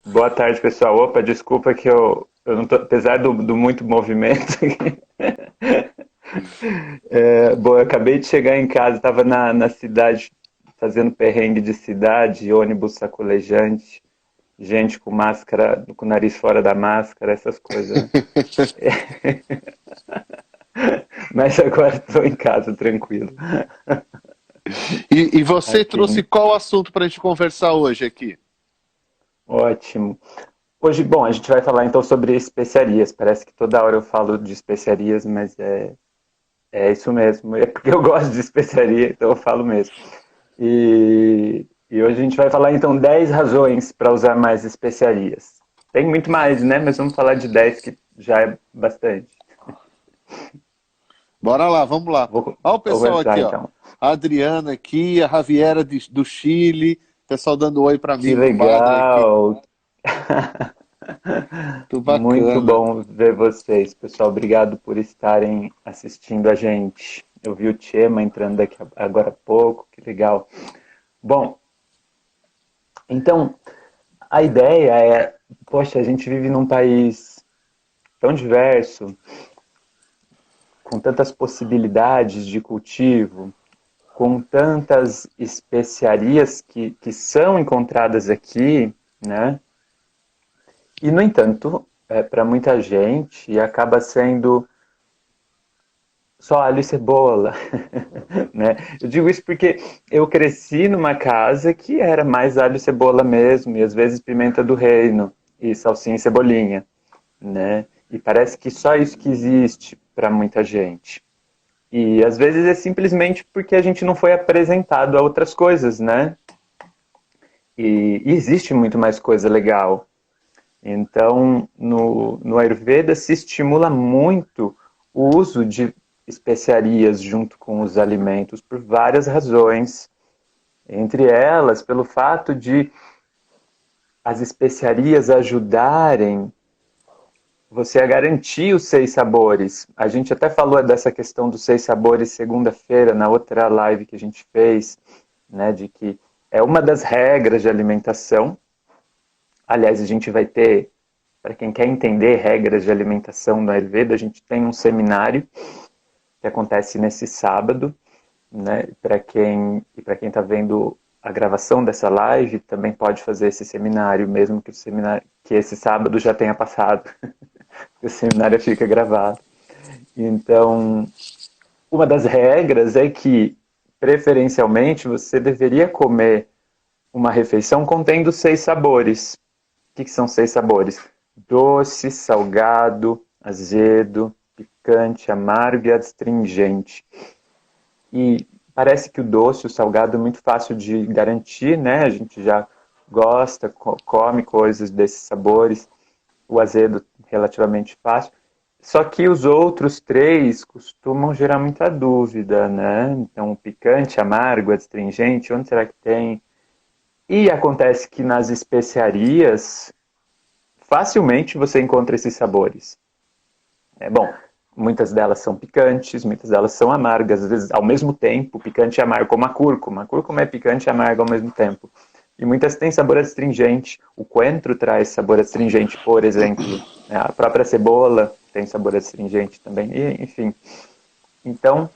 Boa tarde, pessoal. Opa, desculpa que eu não tô, apesar do muito movimento aqui. Bom, eu acabei de chegar em casa, estava na cidade fazendo perrengue de cidade, ônibus sacolejante, gente com máscara, com o nariz fora da máscara, essas coisas, né? Mas agora estou em casa, tranquilo. E você trouxe Aqui, qual assunto para a gente conversar hoje aqui? ótimo. Hoje, bom, a gente vai falar então sobre especiarias. Parece que toda hora eu falo de especiarias, mas é isso mesmo. É porque eu gosto de especiaria, então eu falo mesmo. E hoje a gente vai falar então 10 razões para usar mais especiarias. Tem muito mais, né? Mas vamos falar de 10 que já é bastante. Bora lá, vamos lá. Vou Olha o pessoal conversar aqui, ó. então. A Adriana aqui, a Javiera do Chile, pessoal dando oi para Que mim no banner aqui. legal! Tudo Muito bacana. bom ver vocês, pessoal. Obrigado por estarem assistindo a gente. Eu vi o Chema entrando daqui agora há pouco, que legal. Bom, então a ideia é, poxa, a gente vive num país tão diverso, com tantas possibilidades de cultivo, com tantas especiarias que são encontradas aqui, né? E, no entanto, para muita gente, acaba sendo só alho e cebola, né? Eu digo isso porque eu cresci numa casa que era mais alho e cebola mesmo, e às vezes pimenta do reino, e salsinha e cebolinha, né? E parece que só isso que existe para muita gente. E às vezes é simplesmente porque a gente não foi apresentado a outras coisas, né? E existe muito mais coisa legal. Então, no Ayurveda se estimula muito o uso de especiarias junto com os alimentos por várias razões. Entre elas, pelo fato de as especiarias ajudarem você a garantir os 6 sabores. A gente até falou dessa questão dos 6 sabores segunda-feira, na outra live que a gente fez, né, de que é uma das regras de alimentação. Aliás, a gente vai ter, para quem quer entender regras de alimentação no Ayurveda, a gente tem um seminário que acontece nesse sábado, né? Para quem está vendo a gravação dessa live, também pode fazer esse seminário, mesmo que o seminário que esse sábado já tenha passado. O seminário fica gravado. Então, uma das regras é que, preferencialmente, você deveria comer uma refeição contendo 6 sabores. O que são 6 sabores? Doce, salgado, azedo, picante, amargo e astringente. E parece que o doce, o salgado é muito fácil de garantir, né? A gente já gosta, come coisas desses sabores. O azedo, relativamente fácil. Só que os outros 3 costumam gerar muita dúvida, né? Então, o picante, amargo, astringente, onde será que tem? E acontece que nas especiarias, facilmente você encontra esses sabores. Bom, muitas delas são picantes, muitas delas são amargas, às vezes ao mesmo tempo, picante e amargo, como a cúrcuma. A cúrcuma é picante e amarga ao mesmo tempo. E muitas têm sabor astringente. O coentro traz sabor astringente, por exemplo. A própria cebola tem sabor astringente também. E, enfim. Então,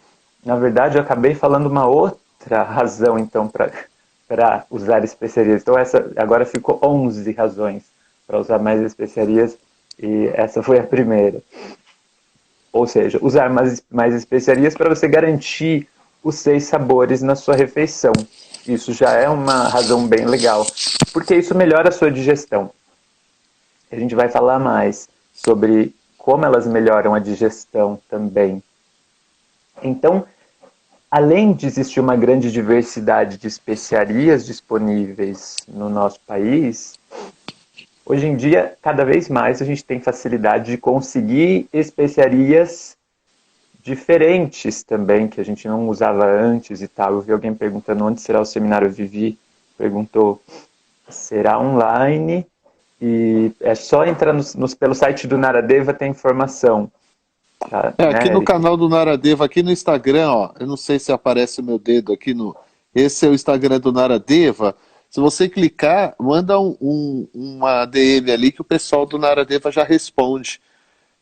na verdade, eu acabei falando uma outra razão, então, para usar especiarias. Então, essa agora ficou 11 razões para usar mais especiarias. E essa foi a primeira. Ou seja, usar mais especiarias para você garantir os 6 sabores na sua refeição. Isso já é uma razão bem legal, porque isso melhora a sua digestão. A gente vai falar mais sobre como elas melhoram a digestão também. Então, além de existir uma grande diversidade de especiarias disponíveis no nosso país, hoje em dia, cada vez mais a gente tem facilidade de conseguir especiarias diferentes também, que a gente não usava antes e tal. Eu vi alguém perguntando onde será o seminário. Vivi perguntou, será online, e é só entrar pelo site do Naradeva, tem informação. Tá, Aqui né, no Eric? canal do Naradeva, aqui no Instagram, ó, eu não sei se aparece o meu dedo aqui no. Esse é o Instagram do Naradeva. Se você clicar, manda uma DM ali que o pessoal do Naradeva já responde.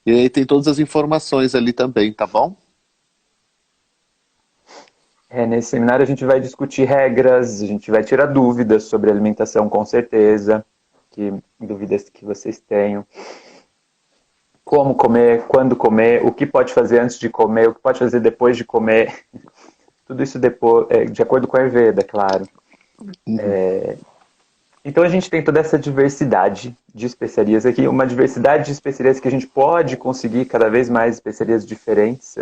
E aí tem todas as informações ali também, tá bom? Nesse seminário a gente vai discutir regras, a gente vai tirar dúvidas sobre alimentação, com certeza, dúvidas que vocês tenham. Como comer, quando comer, o que pode fazer antes de comer, o que pode fazer depois de comer. Tudo isso depois, de acordo com a Ayurveda, claro. Então a gente tem toda essa diversidade de especiarias aqui, uma diversidade de especiarias que a gente pode conseguir cada vez mais especiarias diferentes.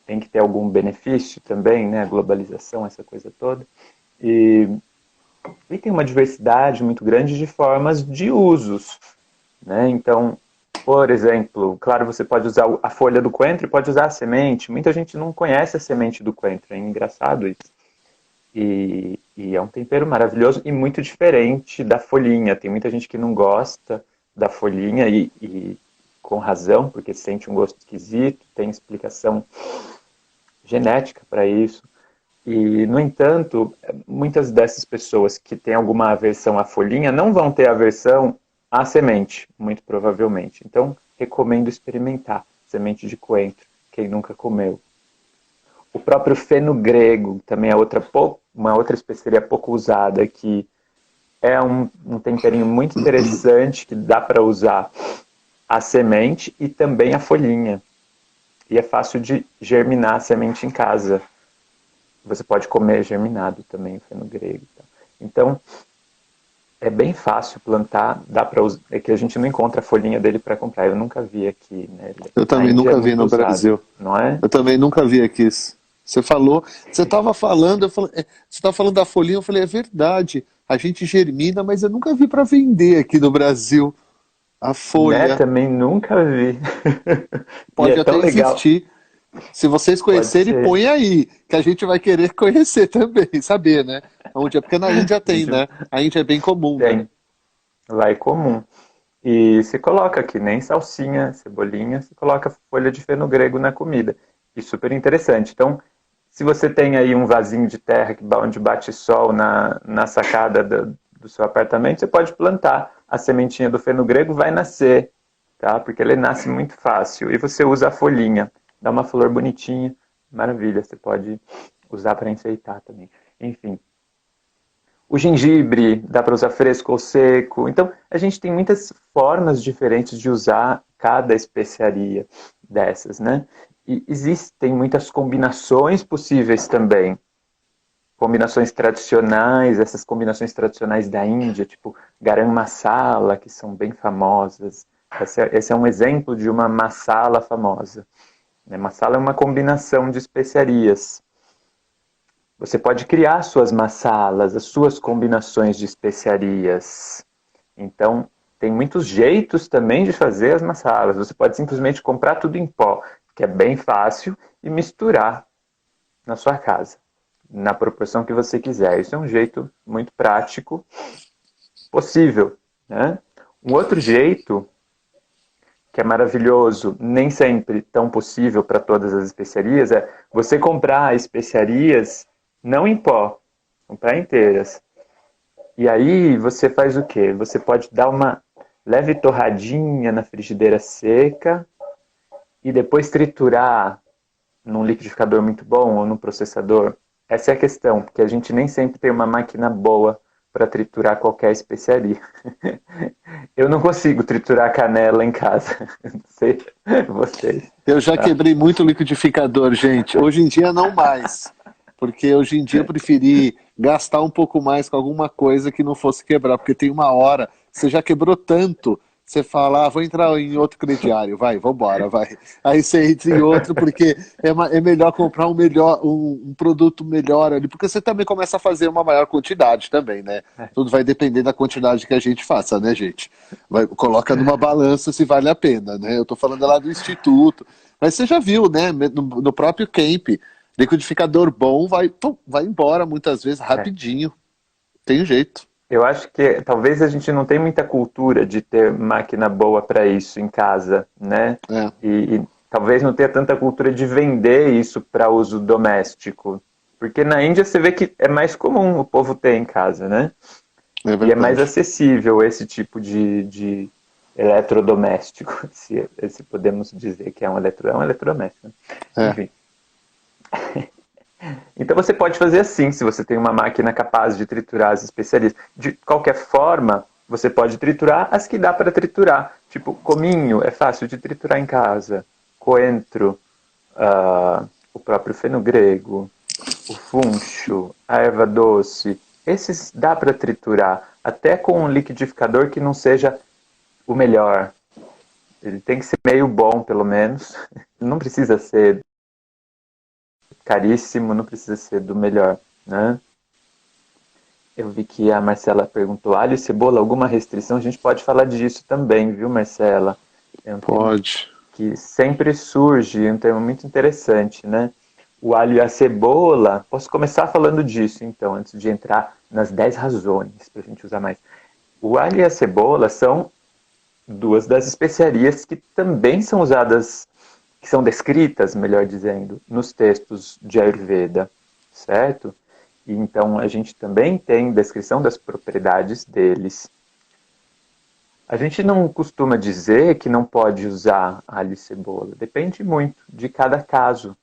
Tem que ter algum benefício também, né? A globalização, essa coisa toda. E tem uma diversidade muito grande de formas de usos, né? Então, por exemplo, claro, você pode usar a folha do coentro e pode usar a semente. Muita gente não conhece a semente do coentro, é engraçado isso. E é um tempero maravilhoso e muito diferente da folhinha. Tem muita gente que não gosta da folhinha e com razão, porque sente um gosto esquisito, tem explicação genética para isso. E, no entanto, muitas dessas pessoas que têm alguma aversão à folhinha não vão ter aversão à semente, muito provavelmente. Então, recomendo experimentar semente de coentro, quem nunca comeu. O próprio fenogrego também é uma outra especiaria pouco usada, que é um temperinho muito interessante, que dá para usar a semente e também a folhinha. E é fácil de germinar a semente em casa. Você pode comer germinado também, o fenogrego. Então, é bem fácil plantar, dá para usar. É que a gente não encontra a folhinha dele para comprar. Eu nunca vi aqui, né? Eu também nunca vi no Brasil. Não é? Eu também nunca vi aqui isso. Você falou, você estava falando, você estava falando da folhinha, eu falei, é verdade, a gente germina, mas eu nunca vi para vender aqui no Brasil a folha. Né? Também nunca vi. Pode e é até tão legal. existir. Se vocês conhecerem, põe aí, que a gente vai querer conhecer também, saber, né? Onde é, porque na Índia tem, né? A Índia é bem comum, tem. né? Lá é comum. E se coloca aqui, nem salsinha, cebolinha, se coloca folha de fenogrego na comida. E super interessante. Então, se você tem aí um vasinho de terra onde bate sol na sacada do seu apartamento, você pode plantar a sementinha do fenogrego, vai nascer, tá? Porque ele nasce muito fácil. E você usa a folhinha, dá uma flor bonitinha, maravilha. Você pode usar para enfeitar também. Enfim. O gengibre, dá para usar fresco ou seco. Então, a gente tem muitas formas diferentes de usar cada especiaria dessas, né? E existem muitas combinações possíveis também. Combinações tradicionais, essas combinações tradicionais da Índia, tipo garam masala, que são bem famosas. Esse é um exemplo de uma masala famosa. Masala é uma combinação de especiarias. Você pode criar suas masalas, as suas combinações de especiarias. Então, tem muitos jeitos também de fazer as masalas. Você pode simplesmente comprar tudo em pó, que é bem fácil, e misturar na sua casa, na proporção que você quiser. Isso é um jeito muito prático, possível, né? Um outro jeito, que é maravilhoso, nem sempre tão possível para todas as especiarias, é você comprar especiarias não em pó, comprar inteiras. E aí você faz o quê? Você pode dar uma leve torradinha na frigideira seca e depois triturar num liquidificador muito bom ou num processador. Essa é a questão, porque a gente nem sempre tem uma máquina boa para triturar qualquer especiaria. Eu não consigo triturar canela em casa. Não sei vocês. Eu já quebrei muito liquidificador, gente. Hoje em dia não mais. Porque hoje em dia eu preferi gastar um pouco mais com alguma coisa que não fosse quebrar. Porque tem uma hora, você já quebrou tanto, você fala, vou entrar em outro crediário, vambora, vai. Aí você entra em outro, porque é melhor comprar um produto melhor ali, porque você também começa a fazer uma maior quantidade também, né? Tudo vai depender da quantidade que a gente faça, né, gente? Coloca numa balança se vale a pena, né? Eu tô falando lá do Instituto. Mas você já viu, né, no próprio Camp, liquidificador bom vai embora muitas vezes rapidinho. Tem jeito. Eu acho que talvez a gente não tenha muita cultura de ter máquina boa para isso em casa, né? E talvez não tenha tanta cultura de vender isso para uso doméstico. Porque na Índia você vê que é mais comum o povo ter em casa, né? É E é mais verdade. acessível esse tipo de eletrodoméstico, se podemos dizer que é um eletrodoméstico, né? É. Enfim. Então você pode fazer assim, se você tem uma máquina capaz de triturar as especiarias. De qualquer forma, você pode triturar as que dá para triturar. Tipo, cominho é fácil de triturar em casa. Coentro, o próprio fenogrego, o funcho, a erva doce. Esses dá para triturar, até com um liquidificador que não seja o melhor. Ele tem que ser meio bom, pelo menos. Não precisa ser caríssimo, não precisa ser do melhor, né? Eu vi que a Marcela perguntou, alho e cebola, alguma restrição? A gente pode falar disso também, viu, Marcela? É um tema Pode. que sempre surge, um tema muito interessante, né? O alho e a cebola, posso começar falando disso, então, antes de entrar nas 10 razões para a gente usar mais. O alho e a cebola são duas das especiarias que também são usadas, que são descritas, melhor dizendo, nos textos de Ayurveda, certo? E então a gente também tem descrição das propriedades deles. A gente não costuma dizer que não pode usar alho e cebola, depende muito de cada caso.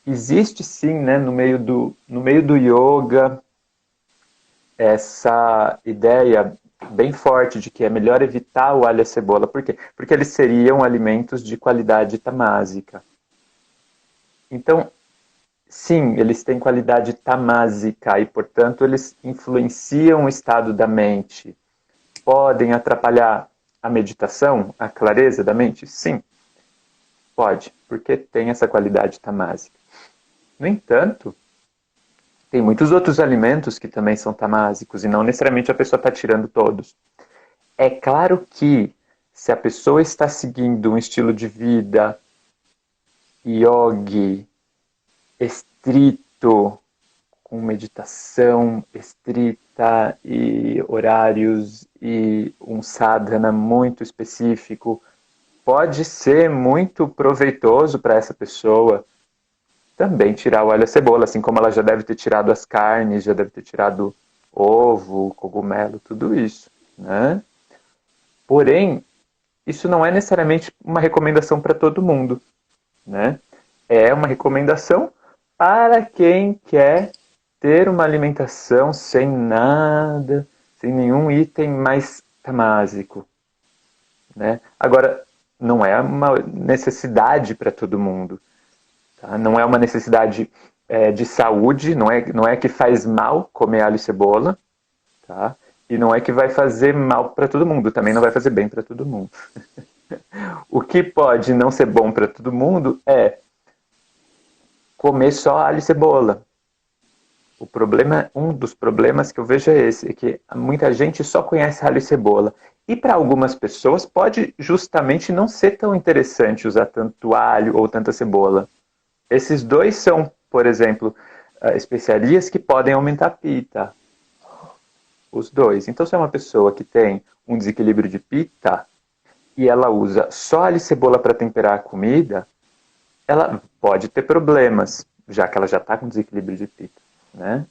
Existe sim, né, no meio do yoga, essa ideia bem forte de que é melhor evitar o alho e a cebola. Por quê? Porque eles seriam alimentos de qualidade tamásica. Então, sim, eles têm qualidade tamásica e, portanto, eles influenciam o estado da mente. Podem atrapalhar a meditação, a clareza da mente? Sim, pode, porque tem essa qualidade tamásica. No entanto, tem muitos outros alimentos que também são tamásicos e não necessariamente a pessoa está tirando todos. É claro que se a pessoa está seguindo um estilo de vida yogi estrito, com meditação estrita e horários e um sadhana muito específico, pode ser muito proveitoso para essa pessoa também tirar o alho e a cebola, assim como ela já deve ter tirado as carnes, já deve ter tirado ovo, cogumelo, tudo isso, né? Porém, isso não é necessariamente uma recomendação para todo mundo, né? É uma recomendação para quem quer ter uma alimentação sem nada, sem nenhum item mais tamásico, né? Agora, não é uma necessidade para todo mundo, tá? Não é uma necessidade de saúde, não é que faz mal comer alho e cebola, tá? E não é que vai fazer mal para todo mundo, também não vai fazer bem para todo mundo. O que pode não ser bom para todo mundo é comer só alho e cebola. Um dos problemas que eu vejo é esse, é que muita gente só conhece alho e cebola. E para algumas pessoas pode justamente não ser tão interessante usar tanto alho ou tanta cebola. Esses dois são, por exemplo, especiarias que podem aumentar a pita. Os dois. Então, se é uma pessoa que tem um desequilíbrio de pita e ela usa só alho e cebola para temperar a comida, ela pode ter problemas, já que ela já está com desequilíbrio de pita, né?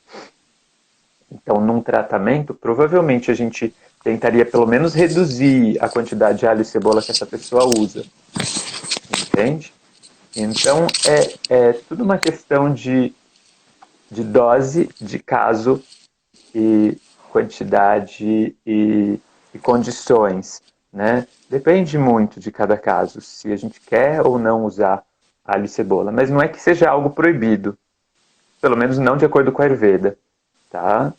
Então, num tratamento, provavelmente a gente tentaria pelo menos reduzir a quantidade de alho e cebola que essa pessoa usa, entende? Então, é tudo uma questão de dose, de caso e quantidade e condições, né? Depende muito de cada caso, se a gente quer ou não usar alho e cebola, mas não é que seja algo proibido, pelo menos não de acordo com a Ayurveda, tá?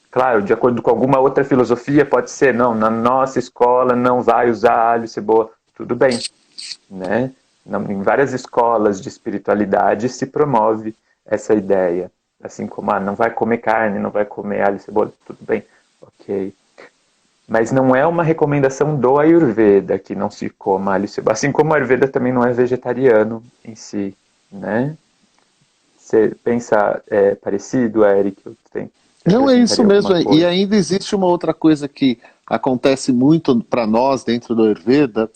Claro, de acordo com alguma outra filosofia, pode ser, não, na nossa escola não vai usar alho e cebola, tudo bem, né? Em várias escolas de espiritualidade se promove essa ideia, assim como, não vai comer carne, não vai comer alho e cebola, tudo bem, ok. Mas não é uma recomendação do Ayurveda que não se coma alho e cebola, assim como o Ayurveda também não é vegetariano em si, né? Você pensa parecido, Eric? Você Não é isso acrescentaria mesmo. alguma E coisa? ainda existe uma outra coisa que acontece muito para nós dentro do Ayurveda,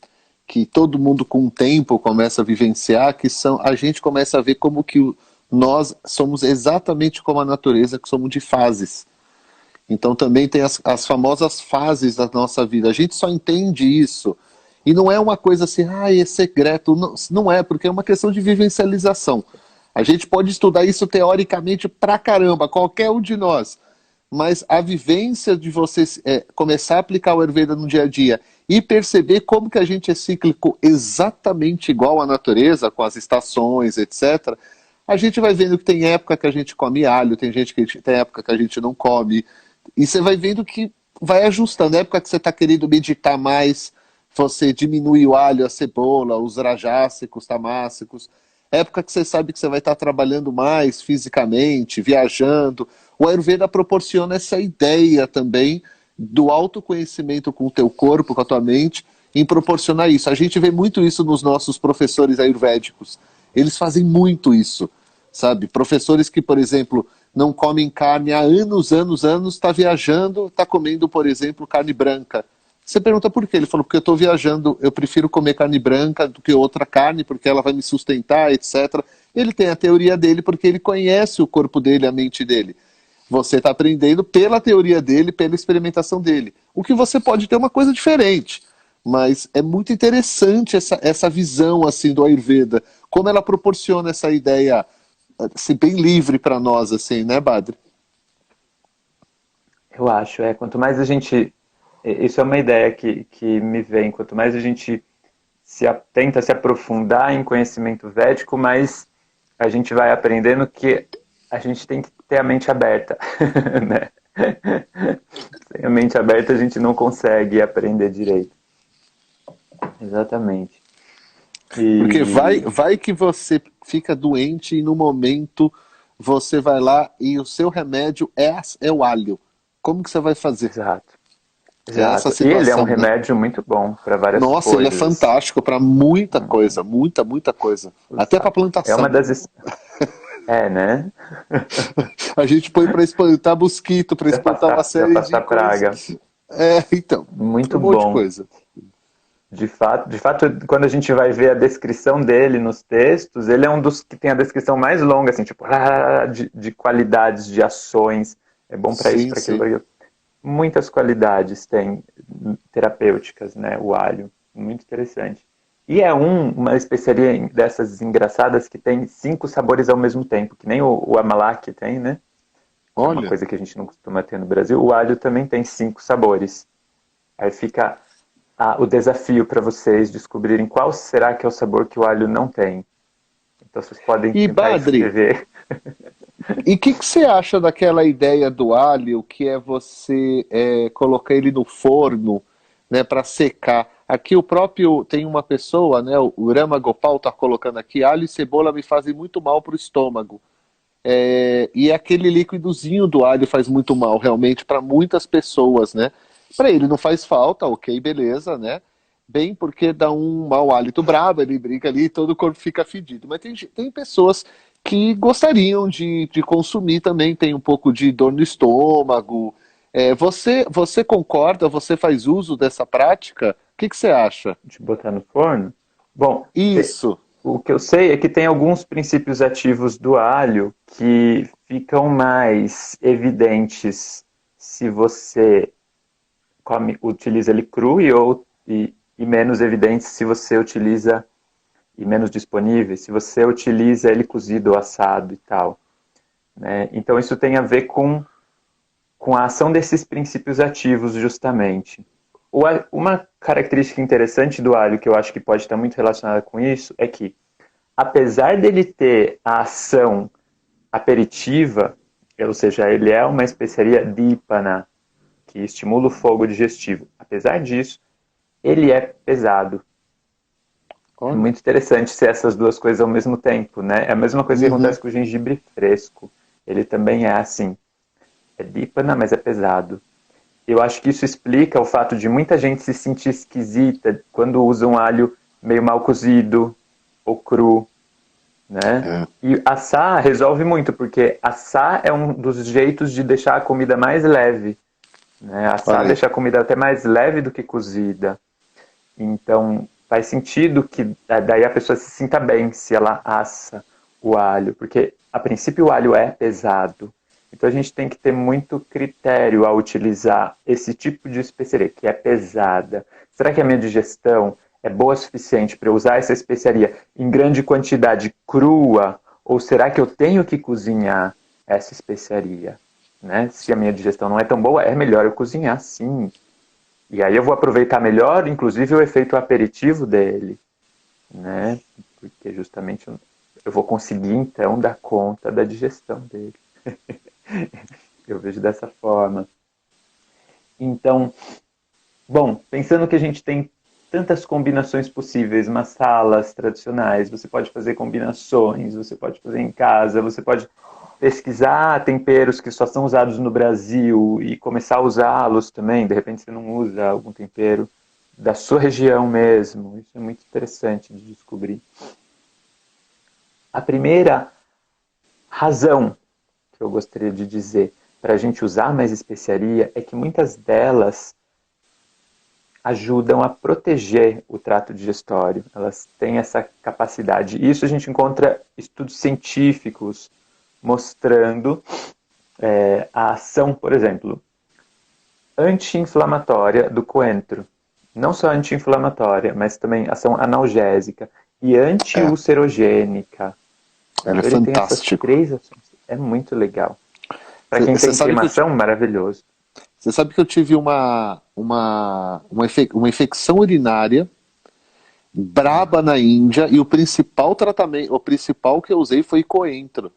que todo mundo com o tempo começa a vivenciar, que são a gente começa a ver como que nós somos exatamente como a natureza, que somos de fases. Então também tem as famosas fases da nossa vida. A gente só entende isso. E não é uma coisa assim, é secreto. Não, não é, porque é uma questão de vivencialização. A gente pode estudar isso teoricamente pra caramba, qualquer um de nós. Mas a vivência de você começar a aplicar o Ayurveda no dia a dia e perceber como que a gente é cíclico exatamente igual à natureza, com as estações, etc., a gente vai vendo que tem época que a gente come alho, tem época que a gente não come, e você vai vendo que vai ajustando. Na época que você está querendo meditar mais, você diminui o alho, a cebola, os rajássicos, tamássicos. Época que você sabe que você vai estar trabalhando mais fisicamente, viajando. O Ayurveda proporciona essa ideia também do autoconhecimento com o teu corpo, com a tua mente, em proporcionar isso. A gente vê muito isso nos nossos professores ayurvédicos. Eles fazem muito isso, sabe? Professores que, por exemplo, não comem carne há anos, está viajando, está comendo, por exemplo, carne branca. Você pergunta por quê? Ele falou, porque eu estou viajando, eu prefiro comer carne branca do que outra carne, porque ela vai me sustentar, etc. Ele tem a teoria dele, porque ele conhece o corpo dele, a mente dele. Você está aprendendo pela teoria dele, pela experimentação dele. O que você pode ter uma coisa diferente. Mas é muito interessante essa visão assim, do Ayurveda. Como ela proporciona essa ideia assim, bem livre para nós, assim, né, Badri? Eu acho, quanto mais a gente... Isso é uma ideia que me vem. Quanto mais a gente tenta se aprofundar em conhecimento védico, mais a gente vai aprendendo que a gente tem que ter a mente aberta, né? Sem a mente aberta a gente não consegue aprender direito. Exatamente. Porque vai que você fica doente e no momento você vai lá e o seu remédio é o alho. Como que você vai fazer? Exato. É essa E ele é um situação, né? remédio muito bom para várias Nossa, coisas. ele é fantástico para muita coisa, muita coisa. Até para plantação. É uma das... né? A gente põe para espantar mosquito, para espantar uma série de praga. coisas. Então, muito um monte bom. de coisa. De fato, quando a gente vai ver a descrição dele nos textos, ele é um dos que tem a descrição mais longa, assim, tipo, de qualidades, de ações. É bom para isso, para aquilo. Muitas qualidades tem terapêuticas, né? O alho. Muito interessante. E é uma especiaria dessas engraçadas que tem 5 sabores ao mesmo tempo, que nem o amalak tem, né? Olha. É uma coisa que a gente não costuma ter no Brasil. O alho também tem 5 sabores. Aí fica o desafio para vocês descobrirem qual será que é o sabor que o alho não tem. Então vocês podem tentar escrever. E o que você acha daquela ideia do alho, que é você colocar ele no forno, né, para secar? Aqui tem uma pessoa, né, o Rama Gopal está colocando aqui, alho e cebola me fazem muito mal para o estômago. E aquele líquidozinho do alho faz muito mal, realmente, para muitas pessoas, né? Para ele não faz falta, ok, beleza, né? Bem, porque dá um mau hálito brabo, ele brinca ali e todo o corpo fica fedido. Mas tem pessoas que gostariam de consumir também, tem um pouco de dor no estômago. Você concorda? Você faz uso dessa prática? O que você acha? De botar no forno? Bom, isso. O que eu sei é que tem alguns princípios ativos do alho que ficam mais evidentes se você utiliza ele cru e menos evidentes se você utiliza, e menos disponíveis, se você utiliza ele cozido ou assado e tal. Né? Então isso tem a ver com a ação desses princípios ativos, justamente. Uma característica interessante do alho, que eu acho que pode estar muito relacionada com isso, é que, apesar dele ter a ação aperitiva, ou seja, ele é uma especiaria dípana, que estimula o fogo digestivo. Apesar disso, ele é pesado. É muito interessante ser essas duas coisas ao mesmo tempo, né? É a mesma coisa que acontece com o gengibre fresco. Ele também é assim. É dípana, mas é pesado. Eu acho que isso explica o fato de muita gente se sentir esquisita quando usa um alho meio mal cozido ou cru, né? E assar resolve muito, porque assar é um dos jeitos de deixar a comida mais leve, né? Assar deixa a comida até mais leve do que cozida. Então, faz sentido que daí a pessoa se sinta bem se ela assa o alho, porque a princípio o alho é pesado. Então a gente tem que ter muito critério ao utilizar esse tipo de especiaria, que é pesada. Será que a minha digestão é boa o suficiente para eu usar essa especiaria em grande quantidade crua? Ou será que eu tenho que cozinhar essa especiaria? Né? Se a minha digestão não é tão boa, é melhor eu cozinhar, sim. E aí eu vou aproveitar melhor, inclusive, o efeito aperitivo dele. Né? Porque justamente eu vou conseguir, então, dar conta da digestão dele. Eu vejo dessa forma. Então, bom, pensando que a gente tem tantas combinações possíveis, masalas tradicionais, você pode fazer combinações, você pode fazer em casa, você pode pesquisar temperos que só são usados no Brasil e começar a usá-los também. De repente você não usa algum tempero da sua região mesmo. Isso é muito interessante de descobrir. A primeira razão que eu gostaria de dizer para a gente usar mais especiaria é que muitas delas ajudam a proteger o trato digestório. Elas têm essa capacidade. Isso a gente encontra estudos científicos mostrando a ação, por exemplo, anti-inflamatória do coentro. Não só anti-inflamatória, mas também ação analgésica e anti-ulcerogênica. Ela é Então, ele tem essas fantástico. 3 ações. É muito legal. Para quem tem queimação, maravilhoso. Você sabe que eu tive uma infecção urinária braba na Índia e o principal tratamento, o principal que eu usei foi coentro.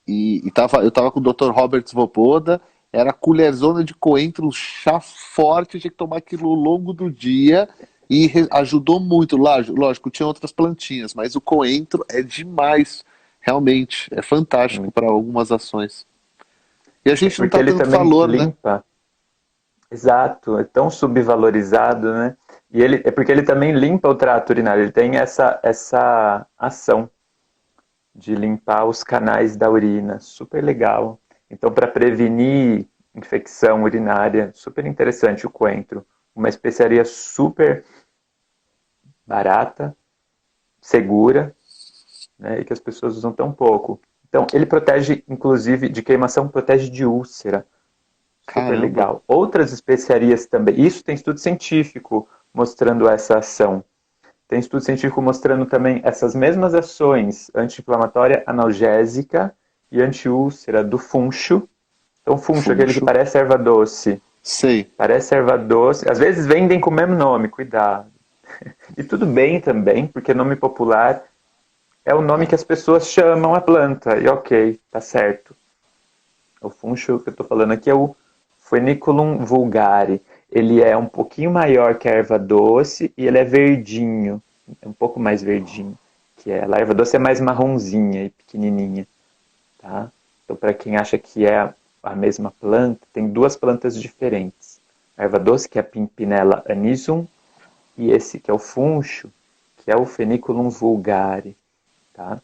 Eu tava com o Dr. Robert Svoboda, era colherzona de coentro, chá forte, tinha que tomar aquilo ao longo do dia e ajudou muito. Lógico, tinha outras plantinhas, mas o coentro é demais, realmente, é fantástico para algumas ações. E a gente não Porque tá ele dando também valor, né? limpa. Exato, é tão subvalorizado, né? E ele, é porque ele também limpa o trato urinário, ele tem essa ação de limpar os canais da urina, super legal. Então, para prevenir infecção urinária, super interessante o coentro. Uma especiaria super barata, segura, né, e que as pessoas usam tão pouco. Então, ele protege, inclusive, de queimação, protege de úlcera. Super Caramba. legal. Outras especiarias também. Isso tem estudo científico mostrando essa ação. Tem estudo científico mostrando também essas mesmas ações anti-inflamatória, analgésica e anti-úlcera do funcho. Então, funcho, aquele que Funcho. parece erva doce. Sei. Parece erva doce. Às vezes vendem com o mesmo nome, cuidado. E tudo bem também, porque nome popular é o nome que as pessoas chamam a planta. E ok, tá certo. O funcho que eu estou falando aqui é o Feniculum vulgare. Ele é um pouquinho maior que a erva doce e ele é verdinho, é um pouco mais verdinho que ela. A erva doce é mais marronzinha e pequenininha, tá? Então, para quem acha que é a mesma planta, tem 2 plantas diferentes. A erva doce, que é a Pimpinella anisum, e esse que é o funcho, que é o Feniculum vulgare, tá?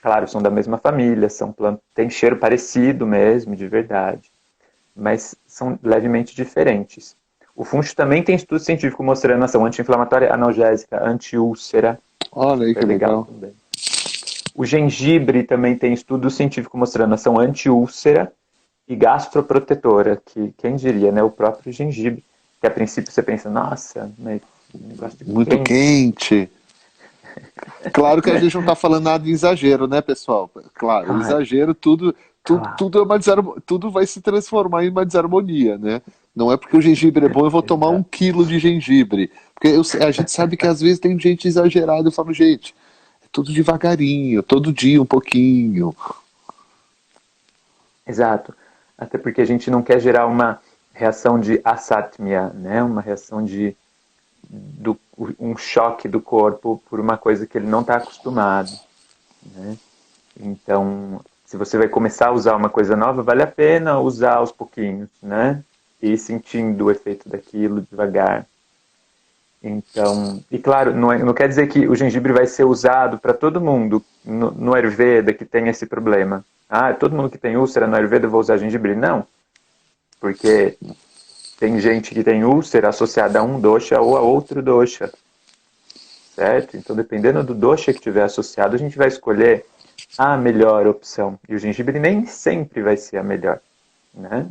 Claro, são da mesma família, são plantas, tem cheiro parecido mesmo, de verdade, mas são levemente diferentes. O funcho também tem estudo científico mostrando ação anti-inflamatória, analgésica, anti-úlcera, Olha aí super que legal legal. também. O gengibre também tem estudo científico mostrando ação anti-úlcera e gastroprotetora, que quem diria, né? O próprio gengibre, que a princípio você pensa, nossa, mas negócio Muito quente. quente. Claro que a gente não está falando nada de exagero, né, pessoal? Claro, o Claro, exagero, claro. tudo, tudo vai se transformar em uma desarmonia, né? Não é porque o gengibre é bom, eu vou tomar um Exato. quilo de gengibre. Porque a gente sabe que às vezes tem gente exagerada. Eu falo, gente, é tudo devagarinho, todo dia um pouquinho. Exato. Até porque a gente não quer gerar uma reação de assatmia, né? Uma reação de um choque do corpo por uma coisa que ele não está acostumado, né? Então, se você vai começar a usar uma coisa nova, vale a pena usar aos pouquinhos, né? E ir sentindo o efeito daquilo devagar. Então, e claro, não quer dizer que o gengibre vai ser usado para todo mundo no Ayurveda que tem esse problema. Ah, todo mundo que tem úlcera no Ayurveda eu vou usar gengibre. Não, porque tem gente que tem úlcera associada a um dosha ou a outro dosha, certo? Então, dependendo do dosha que tiver associado, a gente vai escolher a melhor opção. E o gengibre nem sempre vai ser a melhor, né?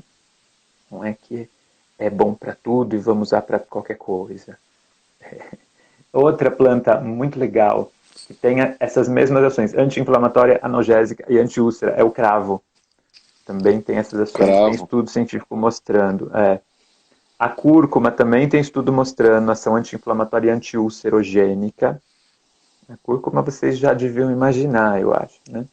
Não é que é bom para tudo e vamos usar para qualquer coisa. Outra planta muito legal que tem essas mesmas ações, anti-inflamatória, analgésica e anti-úlcera, é o cravo. Também tem essas ações, tem Cravo. estudo científico mostrando. A cúrcuma também tem estudo mostrando ação anti-inflamatória e anti-ulcerogênica. A cúrcuma vocês já deviam imaginar, eu acho, né?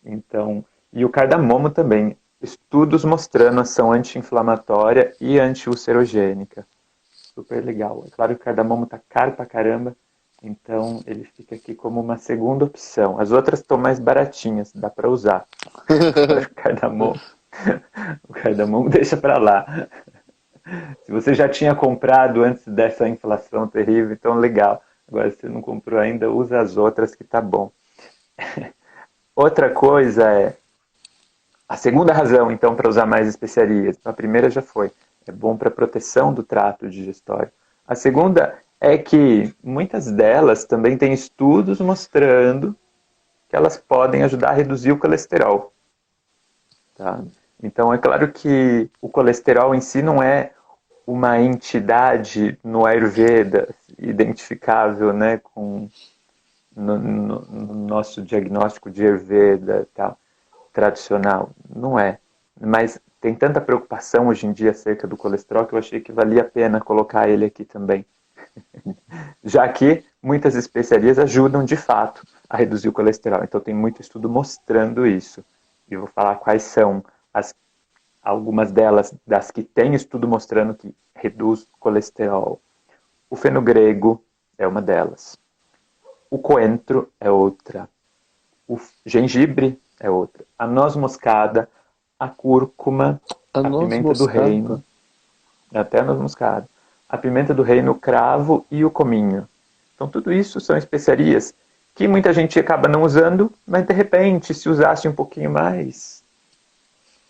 Então, e o cardamomo também. Estudos mostrando ação anti-inflamatória e anti-ulcerogênica. Super legal. É claro que o cardamomo tá caro pra caramba, então ele fica aqui como uma segunda opção. As outras estão mais baratinhas, dá para usar. Agora o cardamomo deixa para lá. Se você já tinha comprado antes dessa inflação terrível, então legal. Agora, se você não comprou ainda, usa as outras que tá bom. Outra coisa é a segunda razão, então, para usar mais especiarias. A primeira já foi. É bom para proteção do trato digestório. A segunda é que muitas delas também têm estudos mostrando que elas podem ajudar a reduzir o colesterol. Tá? Então, é claro que o colesterol em si não é uma entidade no Ayurveda identificável, né, com no nosso diagnóstico de Ayurveda tal, tradicional. Não é. Mas tem tanta preocupação hoje em dia acerca do colesterol que eu achei que valia a pena colocar ele aqui também. Já que muitas especiarias ajudam de fato a reduzir o colesterol. Então tem muito estudo mostrando isso. E vou falar quais são algumas delas, das que tem estudo mostrando que reduz o colesterol. O fenogrego é uma delas. O coentro é outra. O gengibre é outra. A noz moscada, a cúrcuma, A a noz pimenta do moscada. reino, até a noz moscada, a pimenta do reino, o cravo e o cominho. Então tudo isso são especiarias que muita gente acaba não usando, mas de repente, se usasse um pouquinho mais,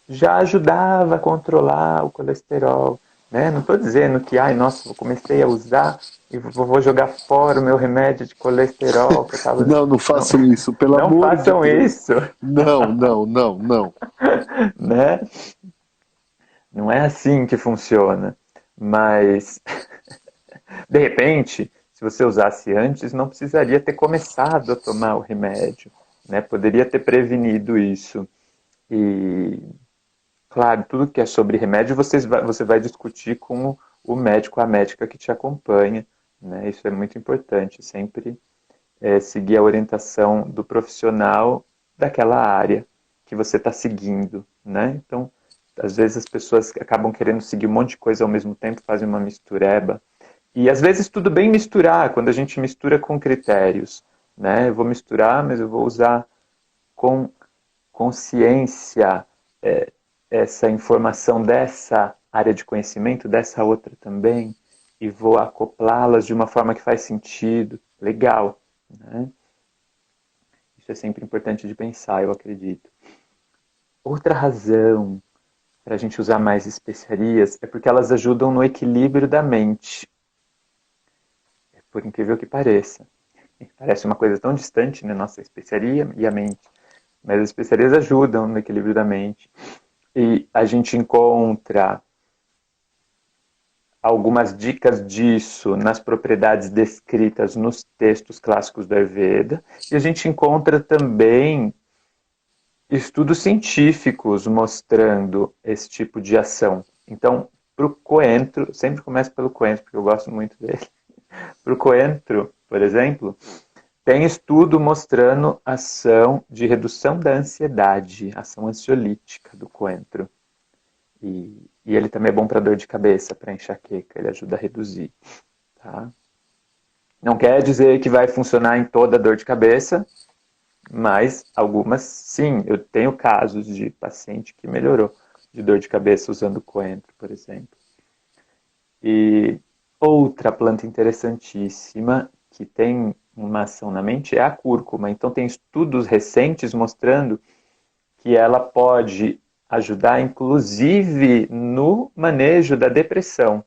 já ajudava a controlar o colesterol. Né? Não estou dizendo que, ai, nossa, eu comecei a usar e vou jogar fora o meu remédio de colesterol que eu estava. Não, não Não, façam isso, pelo não amor de façam Deus. isso, Não, não, não, não. né? Não é assim que funciona. Mas, de repente, se você usasse antes, não precisaria ter começado a tomar o remédio. Né? Poderia ter prevenido isso. E, claro, tudo que é sobre remédio você vai discutir com o médico, a médica que te acompanha. Né? Isso é muito importante. Sempre seguir a orientação do profissional daquela área que você está seguindo. Né? Então, às vezes as pessoas acabam querendo seguir um monte de coisa ao mesmo tempo, fazem uma mistureba. E às vezes tudo bem misturar, quando a gente mistura com critérios. Né? Eu vou misturar, mas eu vou usar com consciência essa informação dessa área de conhecimento, dessa outra também, e vou acoplá-las de uma forma que faz sentido. Legal. Né? Isso é sempre importante de pensar, eu acredito. Outra razão para a gente usar mais especiarias é porque elas ajudam no equilíbrio da mente. Por incrível que pareça. Parece uma coisa tão distante, né? Nossa especiaria e a mente. Mas as especiarias ajudam no equilíbrio da mente. E a gente encontra algumas dicas disso nas propriedades descritas nos textos clássicos do Ayurveda. E a gente encontra também estudos científicos mostrando esse tipo de ação. Então, para o coentro, sempre começo pelo coentro, porque eu gosto muito dele. Para o coentro, por exemplo, tem estudo mostrando ação de redução da ansiedade, ação ansiolítica do coentro. E ele também é bom para dor de cabeça, para enxaqueca, ele ajuda a reduzir. Tá? Não quer dizer que vai funcionar em toda dor de cabeça, mas algumas sim. Eu tenho casos de paciente que melhorou de dor de cabeça usando coentro, por exemplo. E outra planta interessantíssima que tem uma ação na mente é a cúrcuma. Então tem estudos recentes mostrando que ela pode ajudar, inclusive, no manejo da depressão.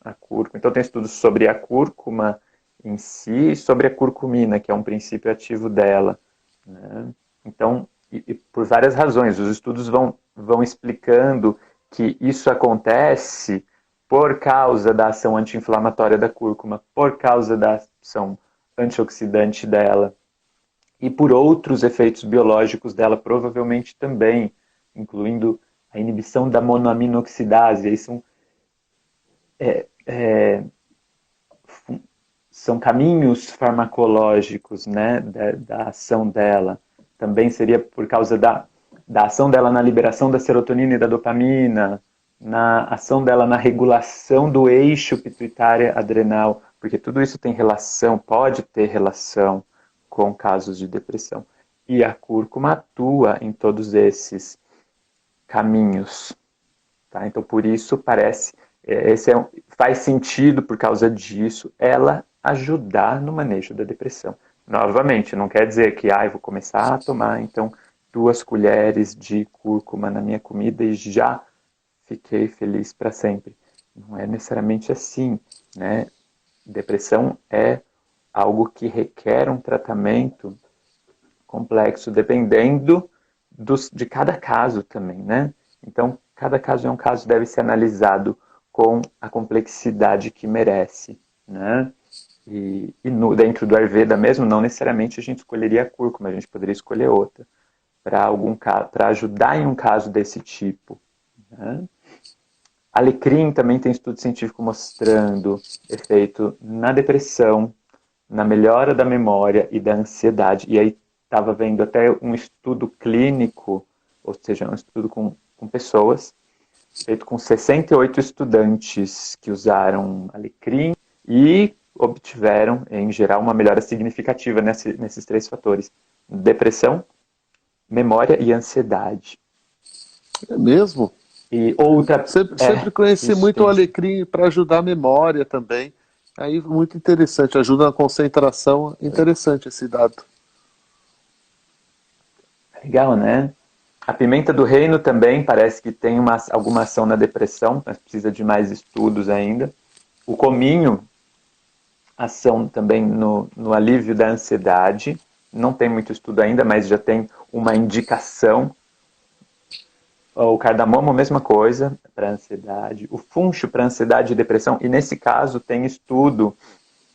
A cúrcuma. Então tem estudos sobre a cúrcuma em si e sobre a curcumina, que é um princípio ativo dela. Né? Então, e por várias razões, os estudos vão explicando que isso acontece por causa da ação anti-inflamatória da cúrcuma, por causa da ação antioxidante dela e por outros efeitos biológicos dela, provavelmente também, incluindo a inibição da monoaminoxidase. Aí são caminhos farmacológicos, né, da ação dela. Também seria por causa da ação dela na liberação da serotonina e da dopamina, na ação dela na regulação do eixo pituitária-adrenal, porque tudo isso tem relação, pode ter relação com casos de depressão. E a cúrcuma atua em todos esses caminhos. Tá? Então, por isso, faz sentido, por causa disso, ela ajudar no manejo da depressão. Novamente, não quer dizer que vou começar a tomar, então, 2 colheres de cúrcuma na minha comida e já fiquei feliz para sempre. Não é necessariamente assim, né? Depressão é algo que requer um tratamento complexo, dependendo de cada caso também, né? Então, cada caso é um caso, deve ser analisado com a complexidade que merece, né? E dentro do Ayurveda mesmo, não necessariamente a gente escolheria a cúrcuma, a gente poderia escolher outra para ajudar em um caso desse tipo, né? Alecrim também tem estudo científico mostrando efeito na depressão, na melhora da memória e da ansiedade. E aí estava vendo até um estudo clínico, ou seja, um estudo com pessoas, feito com 68 estudantes que usaram alecrim e obtiveram, em geral, uma melhora significativa nesses 3 fatores: depressão, memória e ansiedade. É mesmo? E outra... Sempre conheci muito o alecrim para ajudar a memória também. Aí, muito interessante, ajuda na concentração. Interessante esse dado. Legal, né? A pimenta do reino também parece que tem alguma ação na depressão, mas precisa de mais estudos ainda. O cominho, ação também no alívio da ansiedade. Não tem muito estudo ainda, mas já tem uma indicação. O cardamomo, mesma coisa, para ansiedade. O funcho para ansiedade e depressão. E nesse caso tem estudo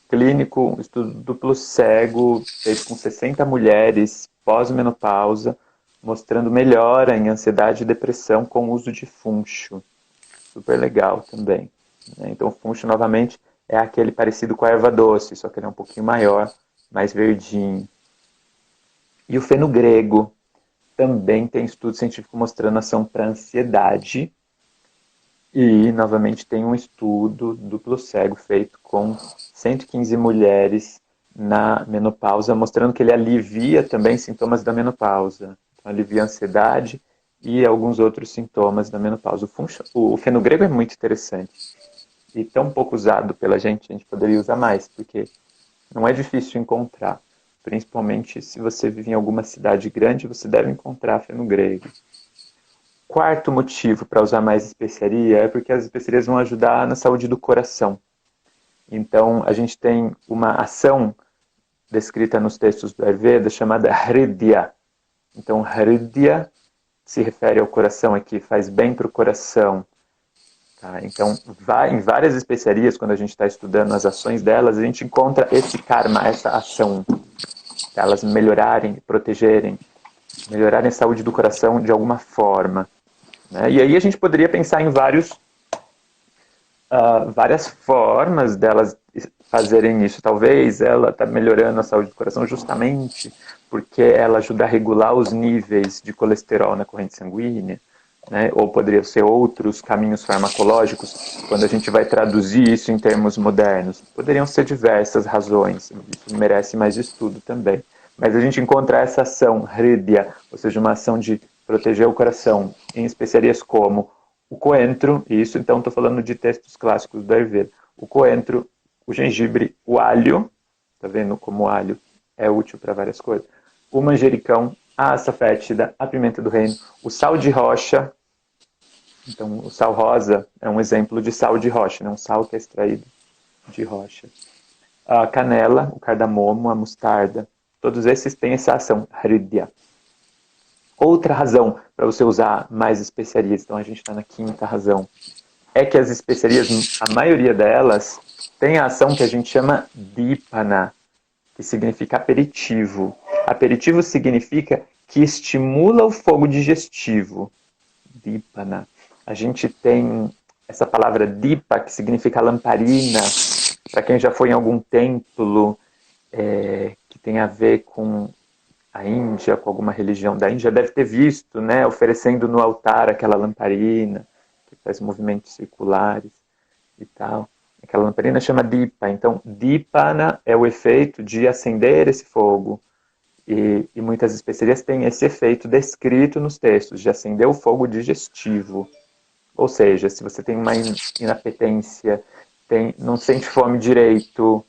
clínico, estudo duplo cego, feito com 60 mulheres pós-menopausa, mostrando melhora em ansiedade e depressão com o uso de funcho. Super legal também. Então o funcho, novamente, é aquele parecido com a erva doce, só que ele é um pouquinho maior, mais verdinho. E o fenogrego também tem estudo científico mostrando ação para ansiedade. E, novamente, tem um estudo duplo cego feito com 115 mulheres na menopausa, mostrando que ele alivia também sintomas da menopausa. Então, alivia a ansiedade e alguns outros sintomas da menopausa. O fenogrego é muito interessante. E tão pouco usado pela gente, a gente poderia usar mais, porque não é difícil encontrar. Principalmente se você vive em alguma cidade grande, você deve encontrar fenogrego. Quarto motivo para usar mais especiaria é porque as especiarias vão ajudar na saúde do coração. Então, a gente tem uma ação descrita nos textos do Ayurveda chamada Hridya. Então, Hridya se refere ao coração aqui, faz bem para o coração. Tá? Então, em várias especiarias, quando a gente está estudando as ações delas, a gente encontra esse karma, essa ação. Elas melhorarem, protegerem, melhorarem a saúde do coração de alguma forma. Né? E aí a gente poderia pensar em várias formas delas fazerem isso. Talvez ela está melhorando a saúde do coração justamente porque ela ajuda a regular os níveis de colesterol na corrente sanguínea, né? Ou poderiam ser outros caminhos farmacológicos, quando a gente vai traduzir isso em termos modernos. Poderiam ser diversas razões, isso merece mais estudo também. Mas a gente encontra essa ação, hridya, ou seja, uma ação de proteger o coração, em especiarias como o coentro, e isso então estou falando de textos clássicos do Ayurveda, o coentro, o gengibre, o alho, tá vendo como o alho é útil para várias coisas, o manjericão, a açafétida, a pimenta do reino, o sal de rocha, então o sal rosa é um exemplo de sal de rocha, né? Um sal que é extraído de rocha. A canela, o cardamomo, a mostarda, todos esses têm essa ação, hridya. Outra razão para você usar mais especiarias, então a gente está na quinta razão, é que as especiarias, a maioria delas, tem a ação que a gente chama dípana, que significa aperitivo. Aperitivo significa que estimula o fogo digestivo. Dípana. A gente tem essa palavra dipa, que significa lamparina. Para quem já foi em algum templo que tem a ver com a Índia, com alguma religião da Índia, deve ter visto, né, oferecendo no altar aquela lamparina, que faz movimentos circulares e tal. Aquela lamparina chama dipa. Então, dipana é o efeito de acender esse fogo. E muitas especiarias têm esse efeito descrito nos textos, de acender o fogo digestivo. Ou seja, se você tem uma inapetência, não sente fome direito,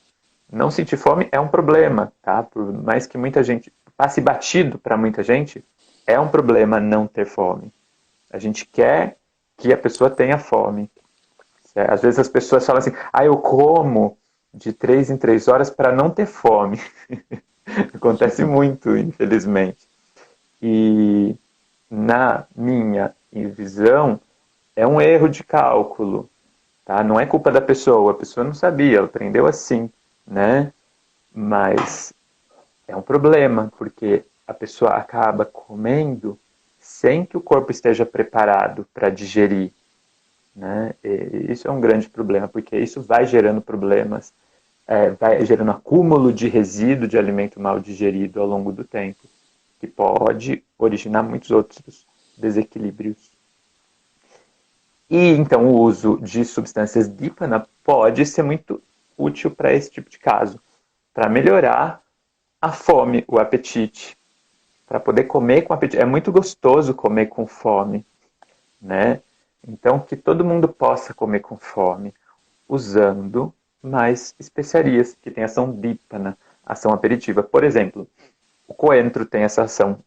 não sentir fome é um problema, tá? Por mais que muita gente passe batido para muita gente, é um problema não ter fome. A gente quer que a pessoa tenha fome. Às vezes as pessoas falam assim, eu como de 3 em 3 horas para não ter fome. Acontece muito, infelizmente. E na minha visão, é um erro de cálculo. Tá? Não é culpa da pessoa, a pessoa não sabia, ela aprendeu assim, né? Mas é um problema, porque a pessoa acaba comendo sem que o corpo esteja preparado para digerir. Né? E isso é um grande problema, porque isso vai gerando problemas, vai gerando acúmulo de resíduo de alimento mal digerido ao longo do tempo, que pode originar muitos outros desequilíbrios. E então o uso de substâncias dípana pode ser muito útil para esse tipo de caso, para melhorar a fome, o apetite, para poder comer com apetite. É muito gostoso comer com fome, né? Então, que todo mundo possa comer com fome, usando mais especiarias, que tem ação dípana, ação aperitiva. Por exemplo, o coentro tem essa ação,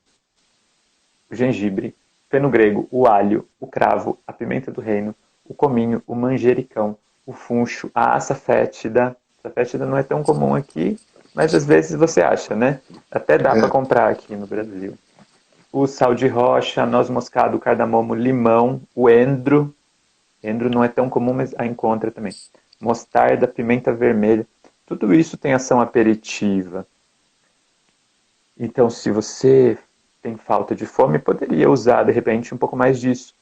o gengibre, feno-grego, o alho, o cravo, a pimenta do reino, o cominho, o manjericão, o funcho, a açafétida. A açafétida não é tão comum aqui, mas às vezes você acha, né? Até dá para comprar aqui no Brasil. O sal de rocha, a noz moscada, o cardamomo, limão, o endro. Endro não é tão comum, mas a encontra também. Mostarda, pimenta vermelha. Tudo isso tem ação aperitiva. Então, se você tem falta de fome, poderia usar, de repente, um pouco mais disso.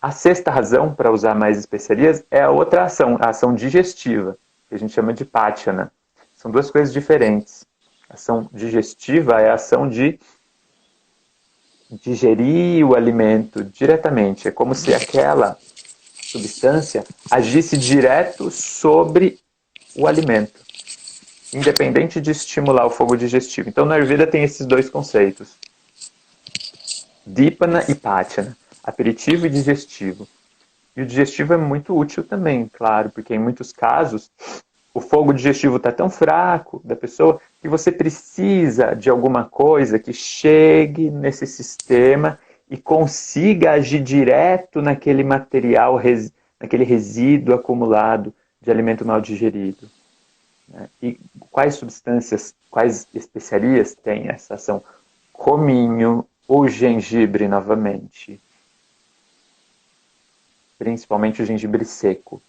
A sexta razão para usar mais especiarias é a outra ação, a ação digestiva, que a gente chama de pátiana. São duas coisas diferentes. A ação digestiva é a ação de digerir o alimento diretamente. É como se aquela substância agisse direto sobre o alimento, independente de estimular o fogo digestivo. Então, na Ayurveda tem esses dois conceitos. Dípana e pátiana, aperitivo e digestivo. E o digestivo é muito útil também, claro, porque em muitos casos o fogo digestivo está tão fraco da pessoa que você precisa de alguma coisa que chegue nesse sistema e consiga agir direto naquele material, naquele resíduo acumulado de alimento mal digerido. E quais substâncias, quais especiarias têm essa ação? Cominho, o gengibre novamente, principalmente o gengibre seco,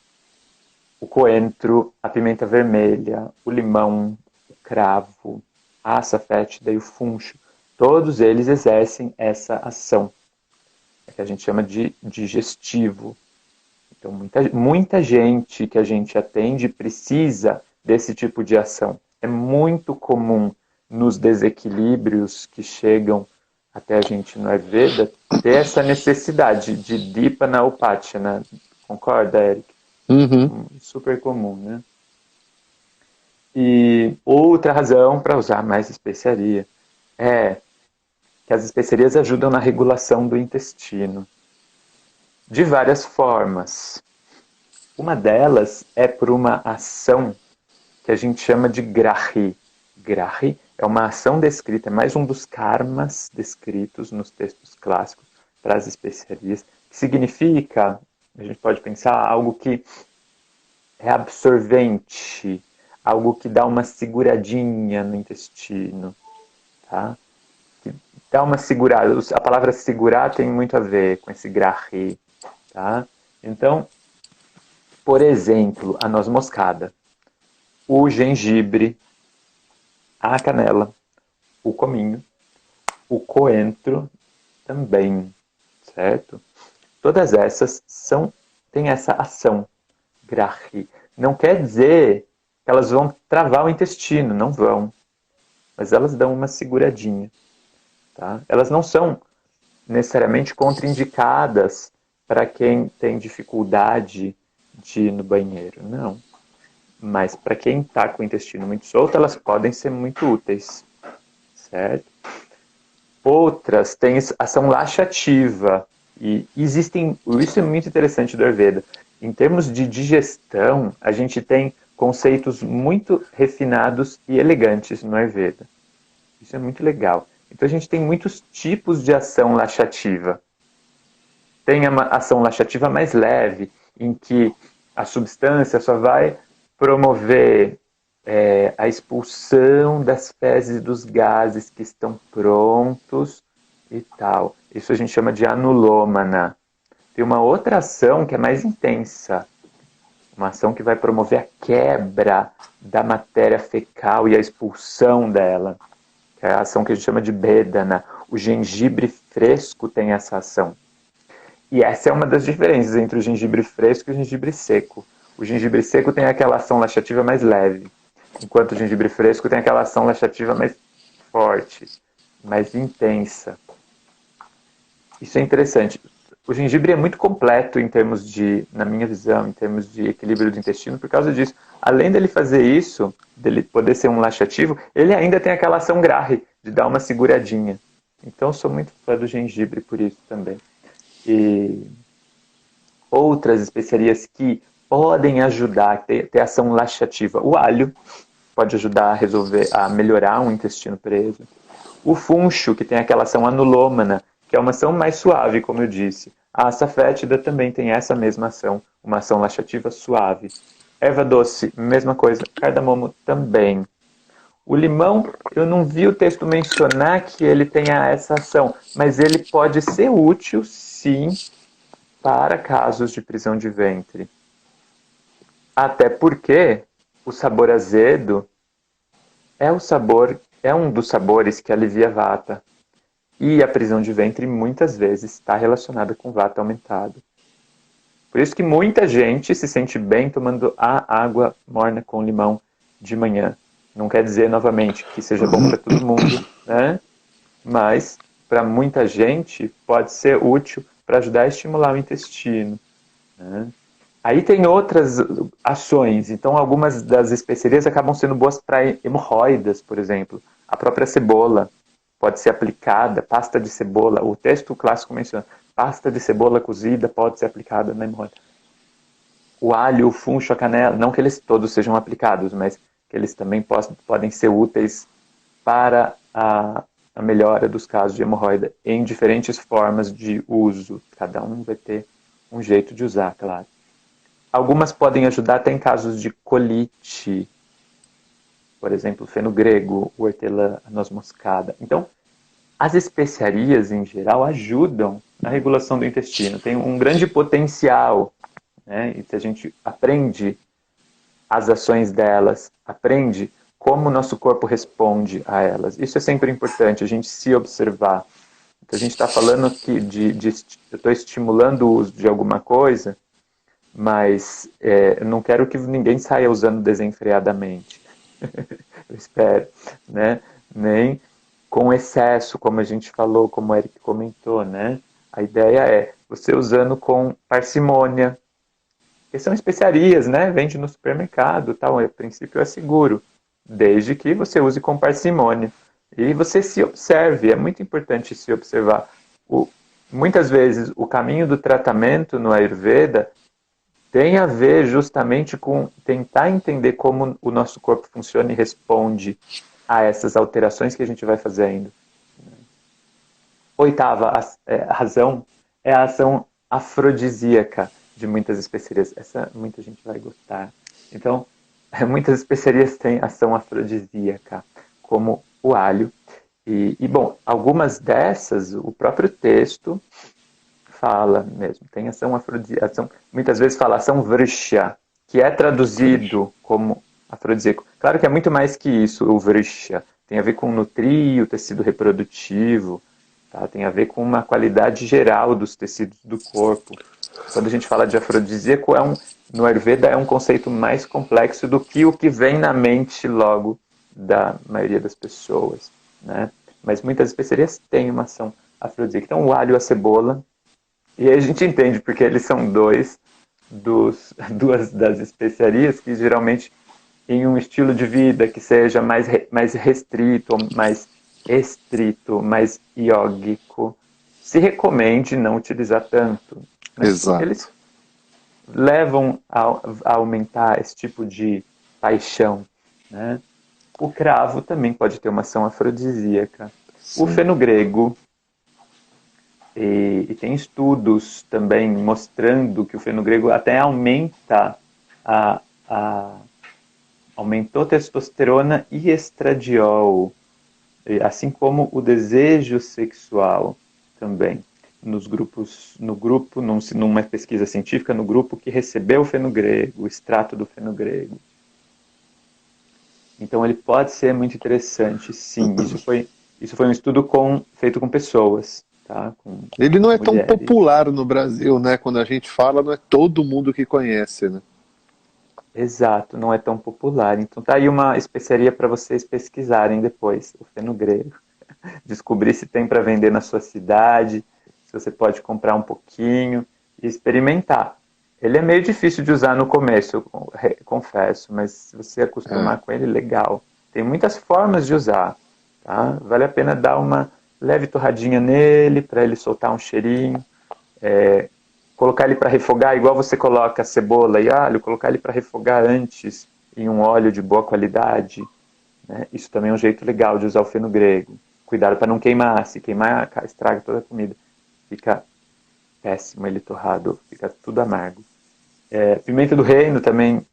o coentro, a pimenta vermelha, o limão, o cravo, a açafétida e o funcho. Todos eles exercem essa ação, que a gente chama de digestivo. Então, muita gente que a gente atende precisa desse tipo de ação. É muito comum nos desequilíbrios que chegam até a gente no Ayurveda ter essa necessidade de Dipana ou Pátiana. Concorda, Eric? Uhum. Super comum, né? E outra razão para usar mais especiaria é que as especiarias ajudam na regulação do intestino de várias formas. Uma delas é por uma ação que a gente chama de grahi. Grahi é uma ação descrita, é mais um dos karmas descritos nos textos clássicos para as especiarias, que significa, a gente pode pensar, algo que é absorvente, algo que dá uma seguradinha no intestino, tá? Que dá uma segurada. A palavra segurar tem muito a ver com esse grahi, tá? Então, por exemplo, a noz moscada, o gengibre, a canela, o cominho, o coentro também, certo? Todas essas têm essa ação grahi. Não quer dizer que elas vão travar o intestino, não vão. Mas elas dão uma seguradinha. Tá? Elas não são necessariamente contraindicadas para quem tem dificuldade de ir no banheiro, não. Mas para quem está com o intestino muito solto, elas podem ser muito úteis, certo? Outras têm ação laxativa, e existem, isso é muito interessante do Ayurveda. Em termos de digestão, a gente tem conceitos muito refinados e elegantes no Ayurveda. Isso é muito legal. Então a gente tem muitos tipos de ação laxativa. Tem a ação laxativa mais leve, em que a substância só vai promover a expulsão das fezes e dos gases que estão prontos e tal. Isso a gente chama de anulômana. Tem uma outra ação que é mais intensa. Uma ação que vai promover a quebra da matéria fecal e a expulsão dela. Que é a ação que a gente chama de bedana. O gengibre fresco tem essa ação. E essa é uma das diferenças entre o gengibre fresco e o gengibre seco. O gengibre seco tem aquela ação laxativa mais leve, enquanto o gengibre fresco tem aquela ação laxativa mais forte, mais intensa. Isso é interessante. O gengibre é muito completo em termos de, na minha visão, em termos de equilíbrio do intestino, por causa disso. Além dele fazer isso, dele poder ser um laxativo, ele ainda tem aquela ação grahi, de dar uma seguradinha. Então eu sou muito fã do gengibre por isso também. E outras especiarias que podem ajudar a ter ação laxativa. O alho pode ajudar a resolver, a melhorar um intestino preso. O funcho, que tem aquela ação anulômana, que é uma ação mais suave, como eu disse. A açafétida também tem essa mesma ação, uma ação laxativa suave. Erva doce, mesma coisa. Cardamomo também. O limão, eu não vi o texto mencionar que ele tenha essa ação, mas ele pode ser útil, sim, para casos de prisão de ventre. Até porque o sabor azedo é um dos sabores que alivia vata. E a prisão de ventre muitas vezes está relacionada com vata aumentado. Por isso que muita gente se sente bem tomando a água morna com limão de manhã. Não quer dizer, novamente, que seja bom para todo mundo, né? Mas, para muita gente, pode ser útil para ajudar a estimular o intestino, né? Aí tem outras ações. Então, algumas das especiarias acabam sendo boas para hemorroidas, por exemplo. A própria cebola pode ser aplicada, pasta de cebola. O texto clássico menciona, pasta de cebola cozida pode ser aplicada na hemorroida. O alho, o funcho, a canela, não que eles todos sejam aplicados, mas que eles também podem ser úteis para a melhora dos casos de hemorroida em diferentes formas de uso. Cada um vai ter um jeito de usar, claro. Algumas podem ajudar até em casos de colite, por exemplo, fenogrego, o hortelã, a noz moscada. Então, as especiarias, em geral, ajudam na regulação do intestino. Tem um grande potencial, né? E se a gente aprende as ações delas, aprende como o nosso corpo responde a elas. Isso é sempre importante, a gente se observar. Então, a gente está falando aqui eu estou estimulando o uso de alguma coisa, mas eu não quero que ninguém saia usando desenfreadamente. Eu espero, né? Nem com excesso, como a gente falou, como o Eric comentou, né? A ideia é você usando com parcimônia, que são especiarias, né? Vende no supermercado, tal. A princípio é seguro, desde que você use com parcimônia. E você se observe, é muito importante se observar. Muitas vezes o caminho do tratamento no Ayurveda tem a ver justamente com tentar entender como o nosso corpo funciona e responde a essas alterações que a gente vai fazendo. Oitava razão é a ação afrodisíaca de muitas especiarias. Essa muita gente vai gostar. Então, muitas especiarias têm ação afrodisíaca, como o alho. Bom, algumas dessas, o próprio texto fala mesmo. Tem ação afrodisíaca, muitas vezes fala ação vrishya, que é traduzido como afrodisíaco. Claro que é muito mais que isso, o vrishya. Tem a ver com nutrir o tecido reprodutivo, tá? Tem a ver com uma qualidade geral dos tecidos do corpo. Quando a gente fala de afrodisíaco, no Ayurveda é um conceito mais complexo do que o que vem na mente logo da maioria das pessoas, né? Mas muitas especiarias têm uma ação afrodisíaca. Então, o alho e a cebola, e aí a gente entende porque eles são duas das especiarias que geralmente em um estilo de vida que seja mais restrito, mais estrito, mais iógico, se recomende não utilizar tanto. Mas Exato. eles levam a aumentar esse tipo de paixão, né? O cravo também pode ter uma ação afrodisíaca. Sim. O fenogrego, e tem estudos também mostrando que o fenogrego até aumentou testosterona e estradiol, assim como o desejo sexual também. Numa pesquisa científica, no grupo que recebeu o fenogrego, o extrato do fenogrego. Então ele pode ser muito interessante, sim. Isso foi um estudo feito com pessoas, tá? Com Ele não é tão mulheres. popular no Brasil, né? Quando a gente fala, não é todo mundo que conhece, né? Exato, não é tão popular. Então tá aí uma especiaria para vocês pesquisarem depois, o fenogrego. Descobrir se tem para vender na sua cidade, se você pode comprar um pouquinho e experimentar. Ele é meio difícil de usar no começo, eu confesso, mas se você acostumar com ele, legal. Tem muitas formas de usar, tá? Vale a pena dar uma leve torradinha nele, para ele soltar um cheirinho. Colocar ele para refogar, igual você coloca cebola e alho, colocar ele para refogar antes em um óleo de boa qualidade. Né? Isso também é um jeito legal de usar o fenogrego. Cuidado para não queimar, se queimar, estraga toda a comida. Fica péssimo ele torrado, fica tudo amargo. Pimenta do reino também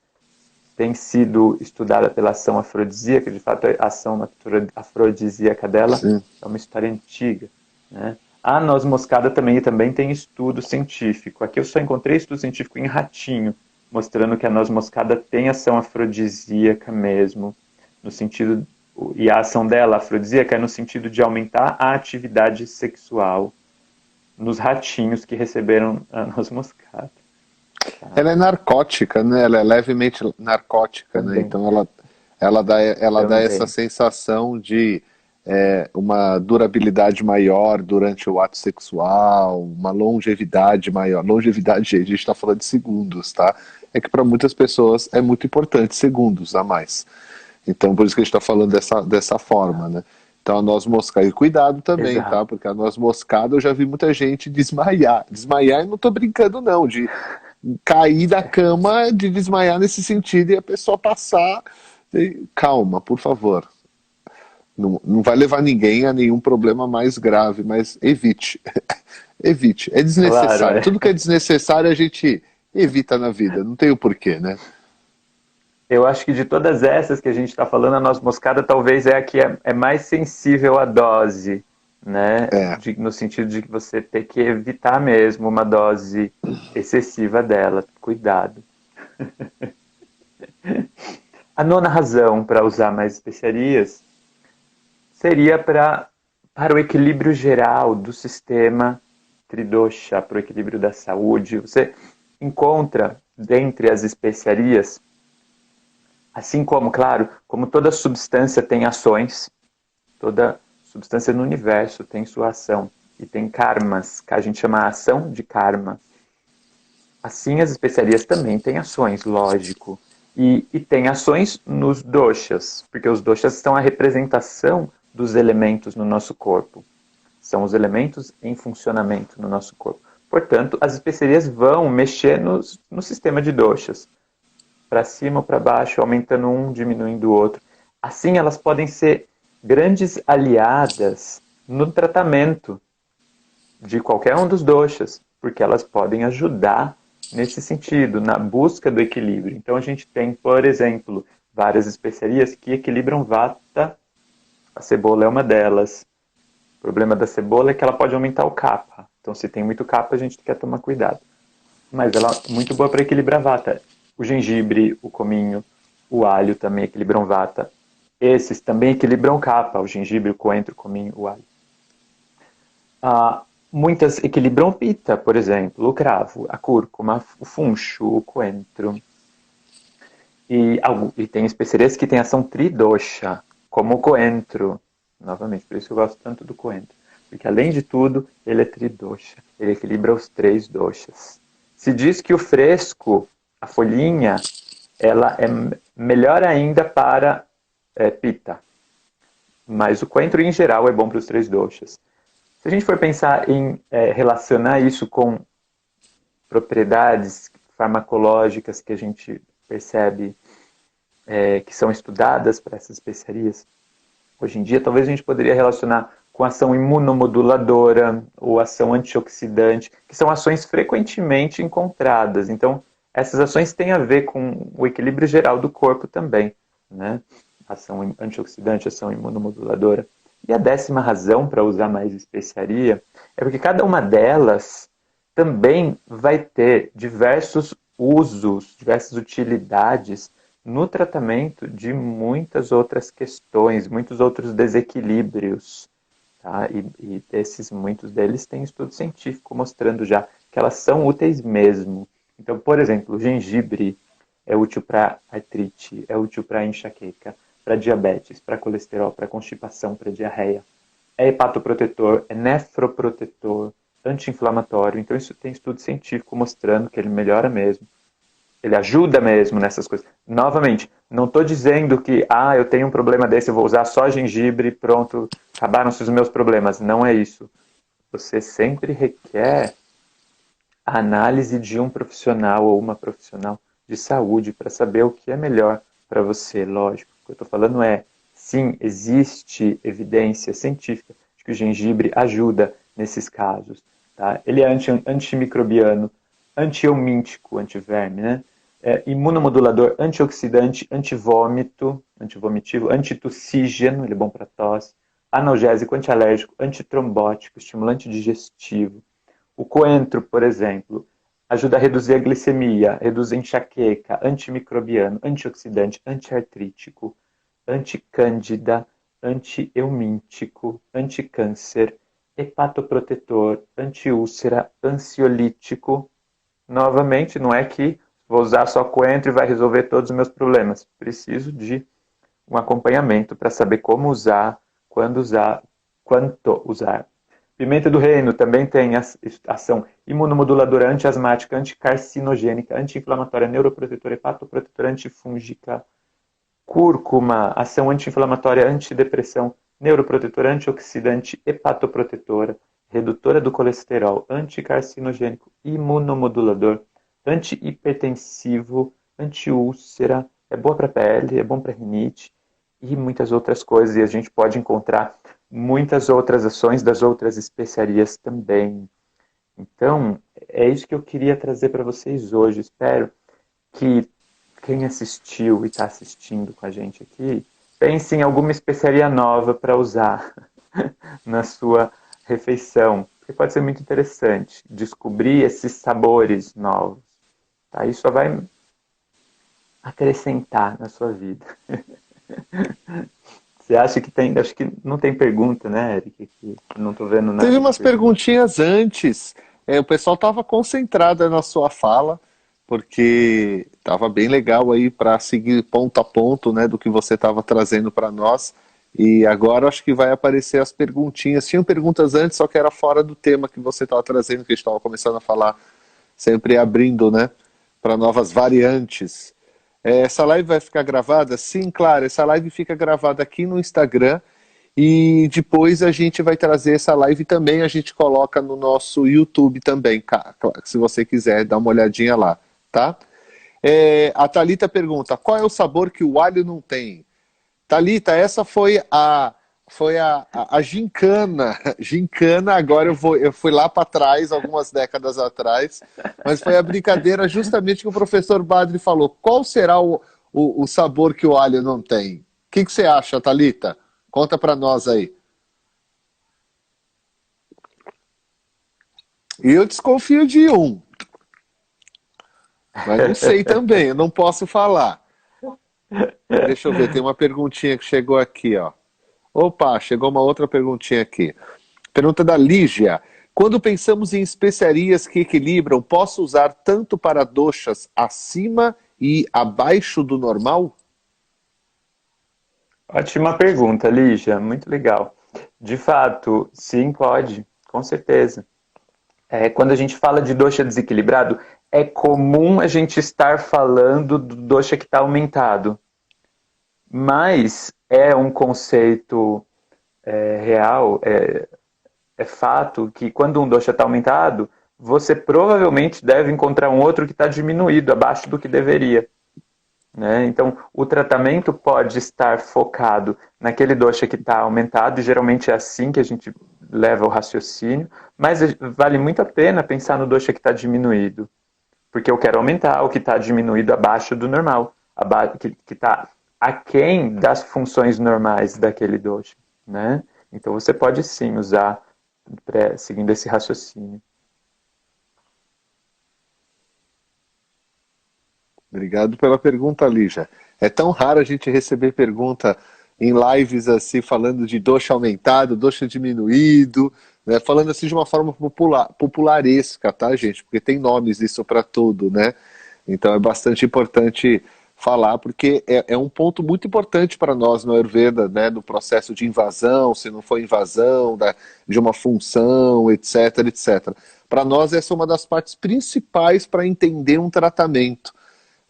tem sido estudada pela ação afrodisíaca, de fato a ação afrodisíaca dela Sim. é uma história antiga. Né? A noz moscada também tem estudo científico. Aqui eu só encontrei estudo científico em ratinho, mostrando que a noz moscada tem ação afrodisíaca mesmo, no sentido, e a ação dela afrodisíaca é no sentido de aumentar a atividade sexual nos ratinhos que receberam a noz moscada. Ela é narcótica, né? Ela é levemente narcótica, né? Também. Então ela dá essa sensação de uma durabilidade maior durante o ato sexual, uma longevidade maior. Longevidade, gente, a gente está falando de segundos, tá? É que para muitas pessoas é muito importante, segundos a mais. Então, por isso que a gente está falando dessa forma, né? Então, a noz moscada. E cuidado também, Exato. tá? Porque a noz moscada eu já vi muita gente desmaiar. Desmaiar, eu não tô brincando, não, de cair da cama, de desmaiar nesse sentido e a pessoa passar. Calma, por favor. Não vai levar ninguém a nenhum problema mais grave, mas evite. Evite. É desnecessário. Claro, Tudo que é desnecessário a gente evita na vida. Não tem o porquê, né? Eu acho que de todas essas que a gente está falando, a noz moscada talvez é a que é mais sensível à dose, né? No sentido de que você tem que evitar mesmo uma dose excessiva dela. Cuidado. A nona razão para usar mais especiarias seria para o equilíbrio geral do sistema tridosha, para o equilíbrio da saúde. Você encontra, dentre as especiarias, assim como, claro, como toda substância tem ações, toda substância no universo tem sua ação e tem karmas, que a gente chama a ação de karma. Assim, as especiarias também têm ações, lógico. E tem ações nos doshas, porque os doshas são a representação dos elementos no nosso corpo. São os elementos em funcionamento no nosso corpo. Portanto, as especiarias vão mexer no sistema de doshas. Para cima ou para baixo, aumentando um, diminuindo o outro. Assim, elas podem ser grandes aliadas no tratamento de qualquer um dos doshas, porque elas podem ajudar nesse sentido, na busca do equilíbrio. Então, a gente tem, por exemplo, várias especiarias que equilibram vata A cebola é uma delas. O problema da cebola é que ela pode aumentar o kapha. Então, se tem muito kapha, a gente tem que tomar cuidado. Mas ela é muito boa para equilibrar vata. O gengibre, o cominho, o alho também equilibram vata. Esses também equilibram kapha, o gengibre, o coentro, o cominho, o alho. Muitas equilibram pita, por exemplo, o cravo, a cúrcuma, o funcho, o coentro. E tem especiarias que têm ação tridosha, como o coentro. Novamente, por isso que eu gosto tanto do coentro. Porque, além de tudo, ele é tridosha. Ele equilibra os 3 doshas. Se diz que o fresco, a folhinha, ela é melhor ainda para pita. Mas o coentro, em geral, é bom para os 3 doshas. Se a gente for pensar em relacionar isso com propriedades farmacológicas que a gente percebe que são estudadas para essas especiarias, hoje em dia talvez a gente poderia relacionar com ação imunomoduladora ou ação antioxidante, que são ações frequentemente encontradas. Então, essas ações têm a ver com o equilíbrio geral do corpo também, né? Ação antioxidante, ação imunomoduladora. E a 10ª razão para usar mais especiaria é porque cada uma delas também vai ter diversos usos, diversas utilidades no tratamento de muitas outras questões, muitos outros desequilíbrios. Tá? E muitos deles têm estudo científico mostrando já que elas são úteis mesmo. Então, por exemplo, o gengibre é útil para artrite, é útil para enxaqueca, para diabetes, para colesterol, para constipação, para diarreia. É hepatoprotetor, é nefroprotetor, anti-inflamatório. Então, isso tem estudo científico mostrando que ele melhora mesmo. Ele ajuda mesmo nessas coisas. Novamente, não estou dizendo que eu tenho um problema desse, eu vou usar só gengibre e pronto, acabaram-se os meus problemas. Não é isso. Você sempre requer a análise de um profissional ou uma profissional de saúde para saber o que é melhor para você. Lógico, o que eu estou falando sim, existe evidência científica de que o gengibre ajuda nesses casos. Tá? Ele é antimicrobiano, antieumíntico, antiverme, né? Imunomodulador, antioxidante, antivomitivo, antitussígeno, ele é bom para tosse, analgésico, antialérgico, antitrombótico, estimulante digestivo. O coentro, por exemplo, ajuda a reduzir a glicemia, reduz a enxaqueca, antimicrobiano, antioxidante, antiartrítico, anticândida, antieumíntico, anticâncer, hepatoprotetor, antiúlcera, ansiolítico. Novamente, não é que vou usar só coentro e vai resolver todos os meus problemas. Preciso de um acompanhamento para saber como usar, quando usar, quanto usar. Pimenta do reino também tem ação imunomoduladora, antiasmática, anticarcinogênica, anti-inflamatória, neuroprotetora, hepatoprotetora, antifúngica. Cúrcuma, ação anti-inflamatória, antidepressão, neuroprotetora, antioxidante, hepatoprotetora, redutora do colesterol, anticarcinogênico, imunomodulador, antihipertensivo, antiúlcera, é boa para a pele, é bom para rinite e muitas outras coisas. E a gente pode encontrar muitas outras ações das outras especiarias também. Então, é isso que eu queria trazer para vocês hoje. Espero que quem assistiu e está assistindo com a gente aqui, pense em alguma especiaria nova para usar na sua refeição. Porque pode ser muito interessante descobrir esses sabores novos. Tá? Isso só vai acrescentar na sua vida. Você acha que tem... Acho que não tem pergunta, né, Eric? Que não estou vendo nada. Teve umas perguntinhas antes. O pessoal estava concentrado na sua fala, porque estava bem legal aí para seguir ponto a ponto, né, do que você estava trazendo para nós. E agora acho que vai aparecer as perguntinhas. Tinham perguntas antes, só que era fora do tema que você estava trazendo, que a gente estava começando a falar, sempre abrindo, né, para novas variantes. Essa live vai ficar gravada? Sim, claro, essa live fica gravada aqui no Instagram e depois a gente vai trazer essa live também, a gente coloca no nosso YouTube também, se você quiser dar uma olhadinha lá, tá? A Thalita pergunta, qual é o sabor que o alho não tem? Thalita, essa foi a gincana. Gincana, agora eu fui lá para trás, algumas décadas atrás, mas foi a brincadeira justamente que o professor Badri falou. Qual será o sabor que o alho não tem? O que você acha, Thalita? Conta para nós aí. E eu desconfio de um. Mas não sei também, eu não posso falar. Deixa eu ver, tem uma perguntinha que chegou aqui, ó. Opa, chegou uma outra perguntinha aqui. Pergunta da Lígia. Quando pensamos em especiarias que equilibram, posso usar tanto para doshas acima e abaixo do normal? Ótima pergunta, Lígia. Muito legal. De fato, sim, pode, com certeza. Quando a gente fala de dosha desequilibrado, é comum a gente estar falando do dosha que está aumentado. Mas é um conceito real, é fato que quando um dosha está aumentado, você provavelmente deve encontrar um outro que está diminuído, abaixo do que deveria. Né? Então, o tratamento pode estar focado naquele dosha que está aumentado, e geralmente é assim que a gente leva o raciocínio, mas vale muito a pena pensar no dosha que está diminuído, porque eu quero aumentar o que está diminuído abaixo do normal, que está aquém das funções normais daquele dosha. Né? Então, você pode sim usar seguindo esse raciocínio. Obrigado pela pergunta, Lígia. É tão raro a gente receber pergunta em lives assim, falando de dosha aumentado, dosha diminuído, né? Falando assim de uma forma popularesca, tá, gente? Porque tem nomes isso para tudo, né? Então é bastante importante falar, porque é um ponto muito importante para nós no Ayurveda, né? Do processo de invasão, se não for invasão, de uma função, etc, etc. Para nós essa é uma das partes principais para entender um tratamento.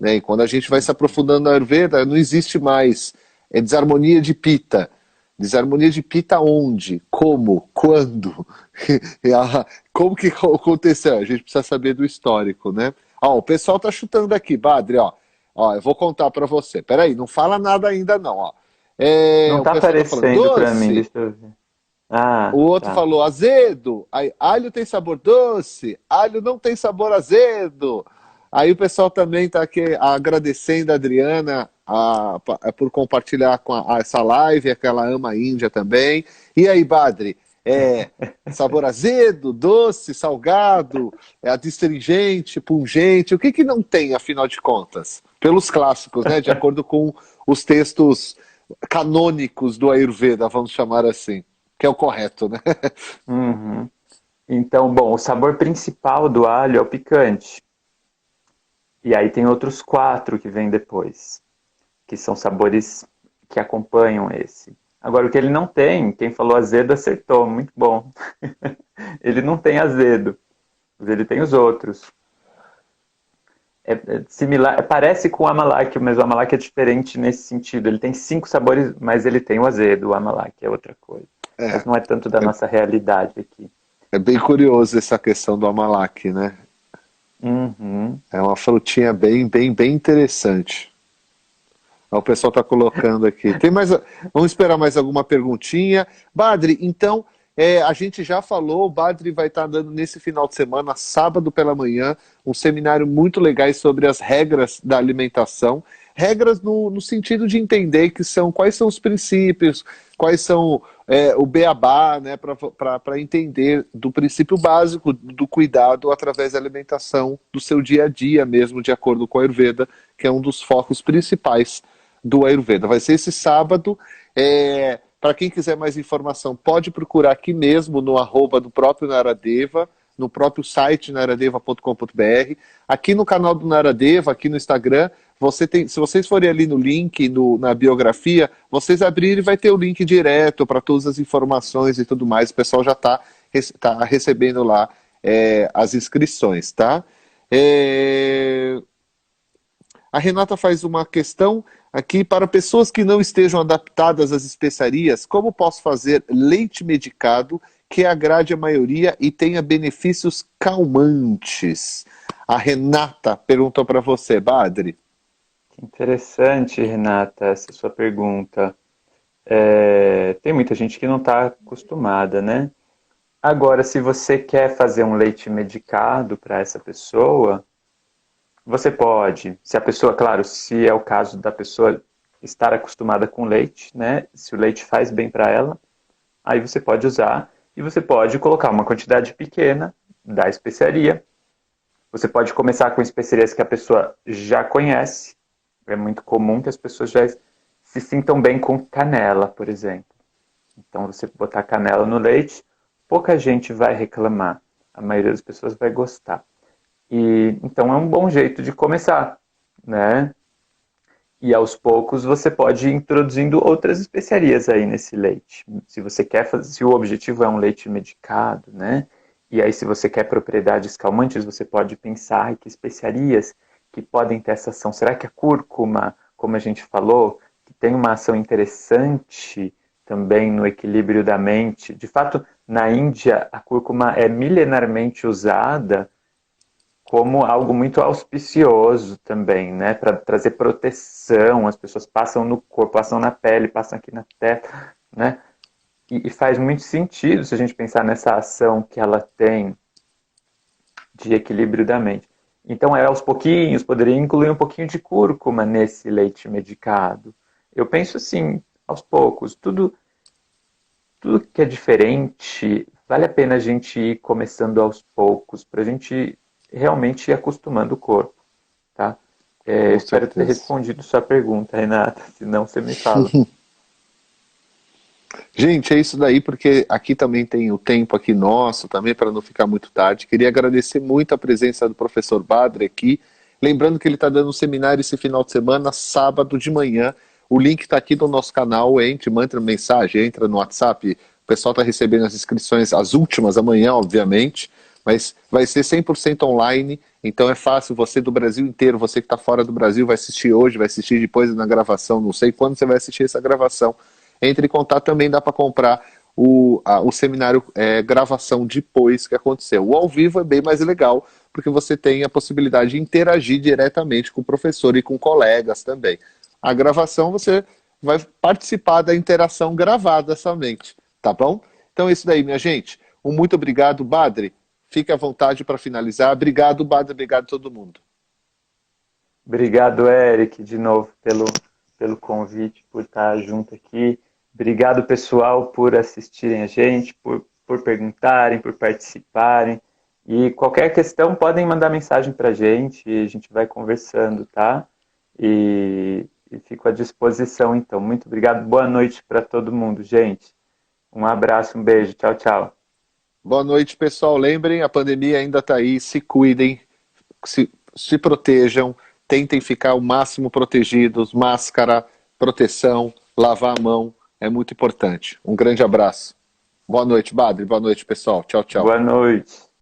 Né? E quando a gente vai se aprofundando na Ayurveda, não existe mais desarmonia de Pitta. Desarmonia de Pitta onde? Como? Quando? Como que aconteceu? A gente precisa saber do histórico, né? Ó, o pessoal tá chutando aqui, Badri, ó. Ó, eu vou contar para você. Peraí, não fala nada ainda não, ó. Não O está pessoal tá falando aparecendo para mim, doce. deixa eu ver. Ah, O outro tá. falou azedo. Aí, alho tem sabor doce. Alho não tem sabor azedo. Aí o pessoal também está aqui agradecendo a Adriana por compartilhar com essa live, que ela ama a Índia também. E aí, Badri, sabor azedo, doce, salgado, adstringente, pungente, o que que não tem, afinal de contas? Pelos clássicos, né? De acordo com os textos canônicos do Ayurveda, vamos chamar assim, que é o correto, né? Uhum. Então, bom, o sabor principal do alho é o picante. E aí tem outros 4 que vêm depois, que são sabores que acompanham esse. Agora, o que ele não tem, quem falou azedo acertou, muito bom. Ele não tem azedo, mas ele tem os outros. É similar, parece com o amalak, mas o amalak é diferente nesse sentido. Ele tem 5 sabores, mas ele tem o azedo, o amalak é outra coisa. Mas É, não é tanto da nossa realidade aqui. é bem curioso essa questão do amalak, né? Uhum. É uma frutinha bem interessante. O pessoal está colocando aqui. Vamos esperar mais alguma perguntinha. Badri, então, a gente já falou, o Badri vai estar dando nesse final de semana, sábado pela manhã, um seminário muito legal sobre as regras da alimentação. Regras no sentido de entender quais são os princípios, quais são o beabá, né, para entender do princípio básico do cuidado através da alimentação do seu dia a dia mesmo, de acordo com a Ayurveda, que é um dos focos principais do Ayurveda. Vai ser esse sábado. Para quem quiser mais informação, pode procurar aqui mesmo no @ do próprio Naradeva, no próprio site naradeva.com.br. Aqui no canal do Naradeva, aqui no Instagram, se vocês forem ali no link, na biografia, vocês abrirem, vai ter o link direto para todas as informações e tudo mais. O pessoal já está recebendo lá as inscrições, tá? A Renata faz uma questão aqui: para pessoas que não estejam adaptadas às especiarias, como posso fazer leite medicado que agrade a maioria e tenha benefícios calmantes? A Renata perguntou para você, Badri. Que interessante, Renata, essa sua pergunta. Tem muita gente que não está acostumada, né? Agora, se você quer fazer um leite medicado para essa pessoa, você pode. Se a pessoa, claro, se é o caso da pessoa estar acostumada com leite, né? Se o leite faz bem para ela, aí você pode usar e você pode colocar uma quantidade pequena da especiaria. Você pode começar com especiarias que a pessoa já conhece. É muito comum que as pessoas já se sintam bem com canela, por exemplo. Então, você botar canela no leite, pouca gente vai reclamar. A maioria das pessoas vai gostar. E então é um bom jeito de começar, né? E aos poucos você pode ir introduzindo outras especiarias aí nesse leite. Se você quer fazer, se o objetivo é um leite medicado, né? E aí se você quer propriedades calmantes, você pode pensar que especiarias que podem ter essa ação. Será que a cúrcuma, como a gente falou, que tem uma ação interessante também no equilíbrio da mente? De fato, na Índia, a cúrcuma é milenarmente usada como algo muito auspicioso também, né? Para trazer proteção, as pessoas passam no corpo, passam na pele, passam aqui na testa, né? E faz muito sentido se a gente pensar nessa ação que ela tem de equilíbrio da mente. Então, aos pouquinhos, poderia incluir um pouquinho de cúrcuma nesse leite medicado. Eu penso assim, aos poucos, tudo que é diferente, vale a pena a gente ir começando aos poucos, para a gente realmente ir acostumando o corpo, tá? Eu espero ter respondido sua pergunta, Renata, senão você me fala. Gente, é isso daí, porque aqui também tem o tempo aqui nosso, também para não ficar muito tarde. Queria agradecer muito a presença do professor Badri aqui. Lembrando que ele está dando um seminário esse final de semana, sábado de manhã. O link está aqui no nosso canal, entre, manda mensagem, entra no WhatsApp. O pessoal está recebendo as inscrições, as últimas amanhã, obviamente, mas vai ser 100% online, então é fácil, você do Brasil inteiro, você que está fora do Brasil, vai assistir hoje, vai assistir depois na gravação, não sei quando você vai assistir essa gravação. Entre em contato, também dá para comprar o seminário gravação depois que aconteceu. O ao vivo é bem mais legal, porque você tem a possibilidade de interagir diretamente com o professor e com colegas também. A gravação você vai participar da interação gravada somente, tá bom? Então é isso daí, minha gente. Um muito obrigado, Badri. Fique à vontade para finalizar. Obrigado, Badri. Obrigado a todo mundo. Obrigado, Eric, de novo pelo convite, por estar junto aqui. Obrigado, pessoal, por assistirem a gente, por perguntarem, por participarem. E qualquer questão, podem mandar mensagem para a gente vai conversando, tá? E fico à disposição, então. Muito obrigado. Boa noite para todo mundo, gente. Um abraço, um beijo. Tchau, tchau. Boa noite, pessoal. Lembrem, a pandemia ainda está aí. Se cuidem, se protejam, tentem ficar o máximo protegidos. Máscara, proteção, lavar a mão. É muito importante. Um grande abraço. Boa noite, Badri. Boa noite, pessoal. Tchau, tchau. Boa noite.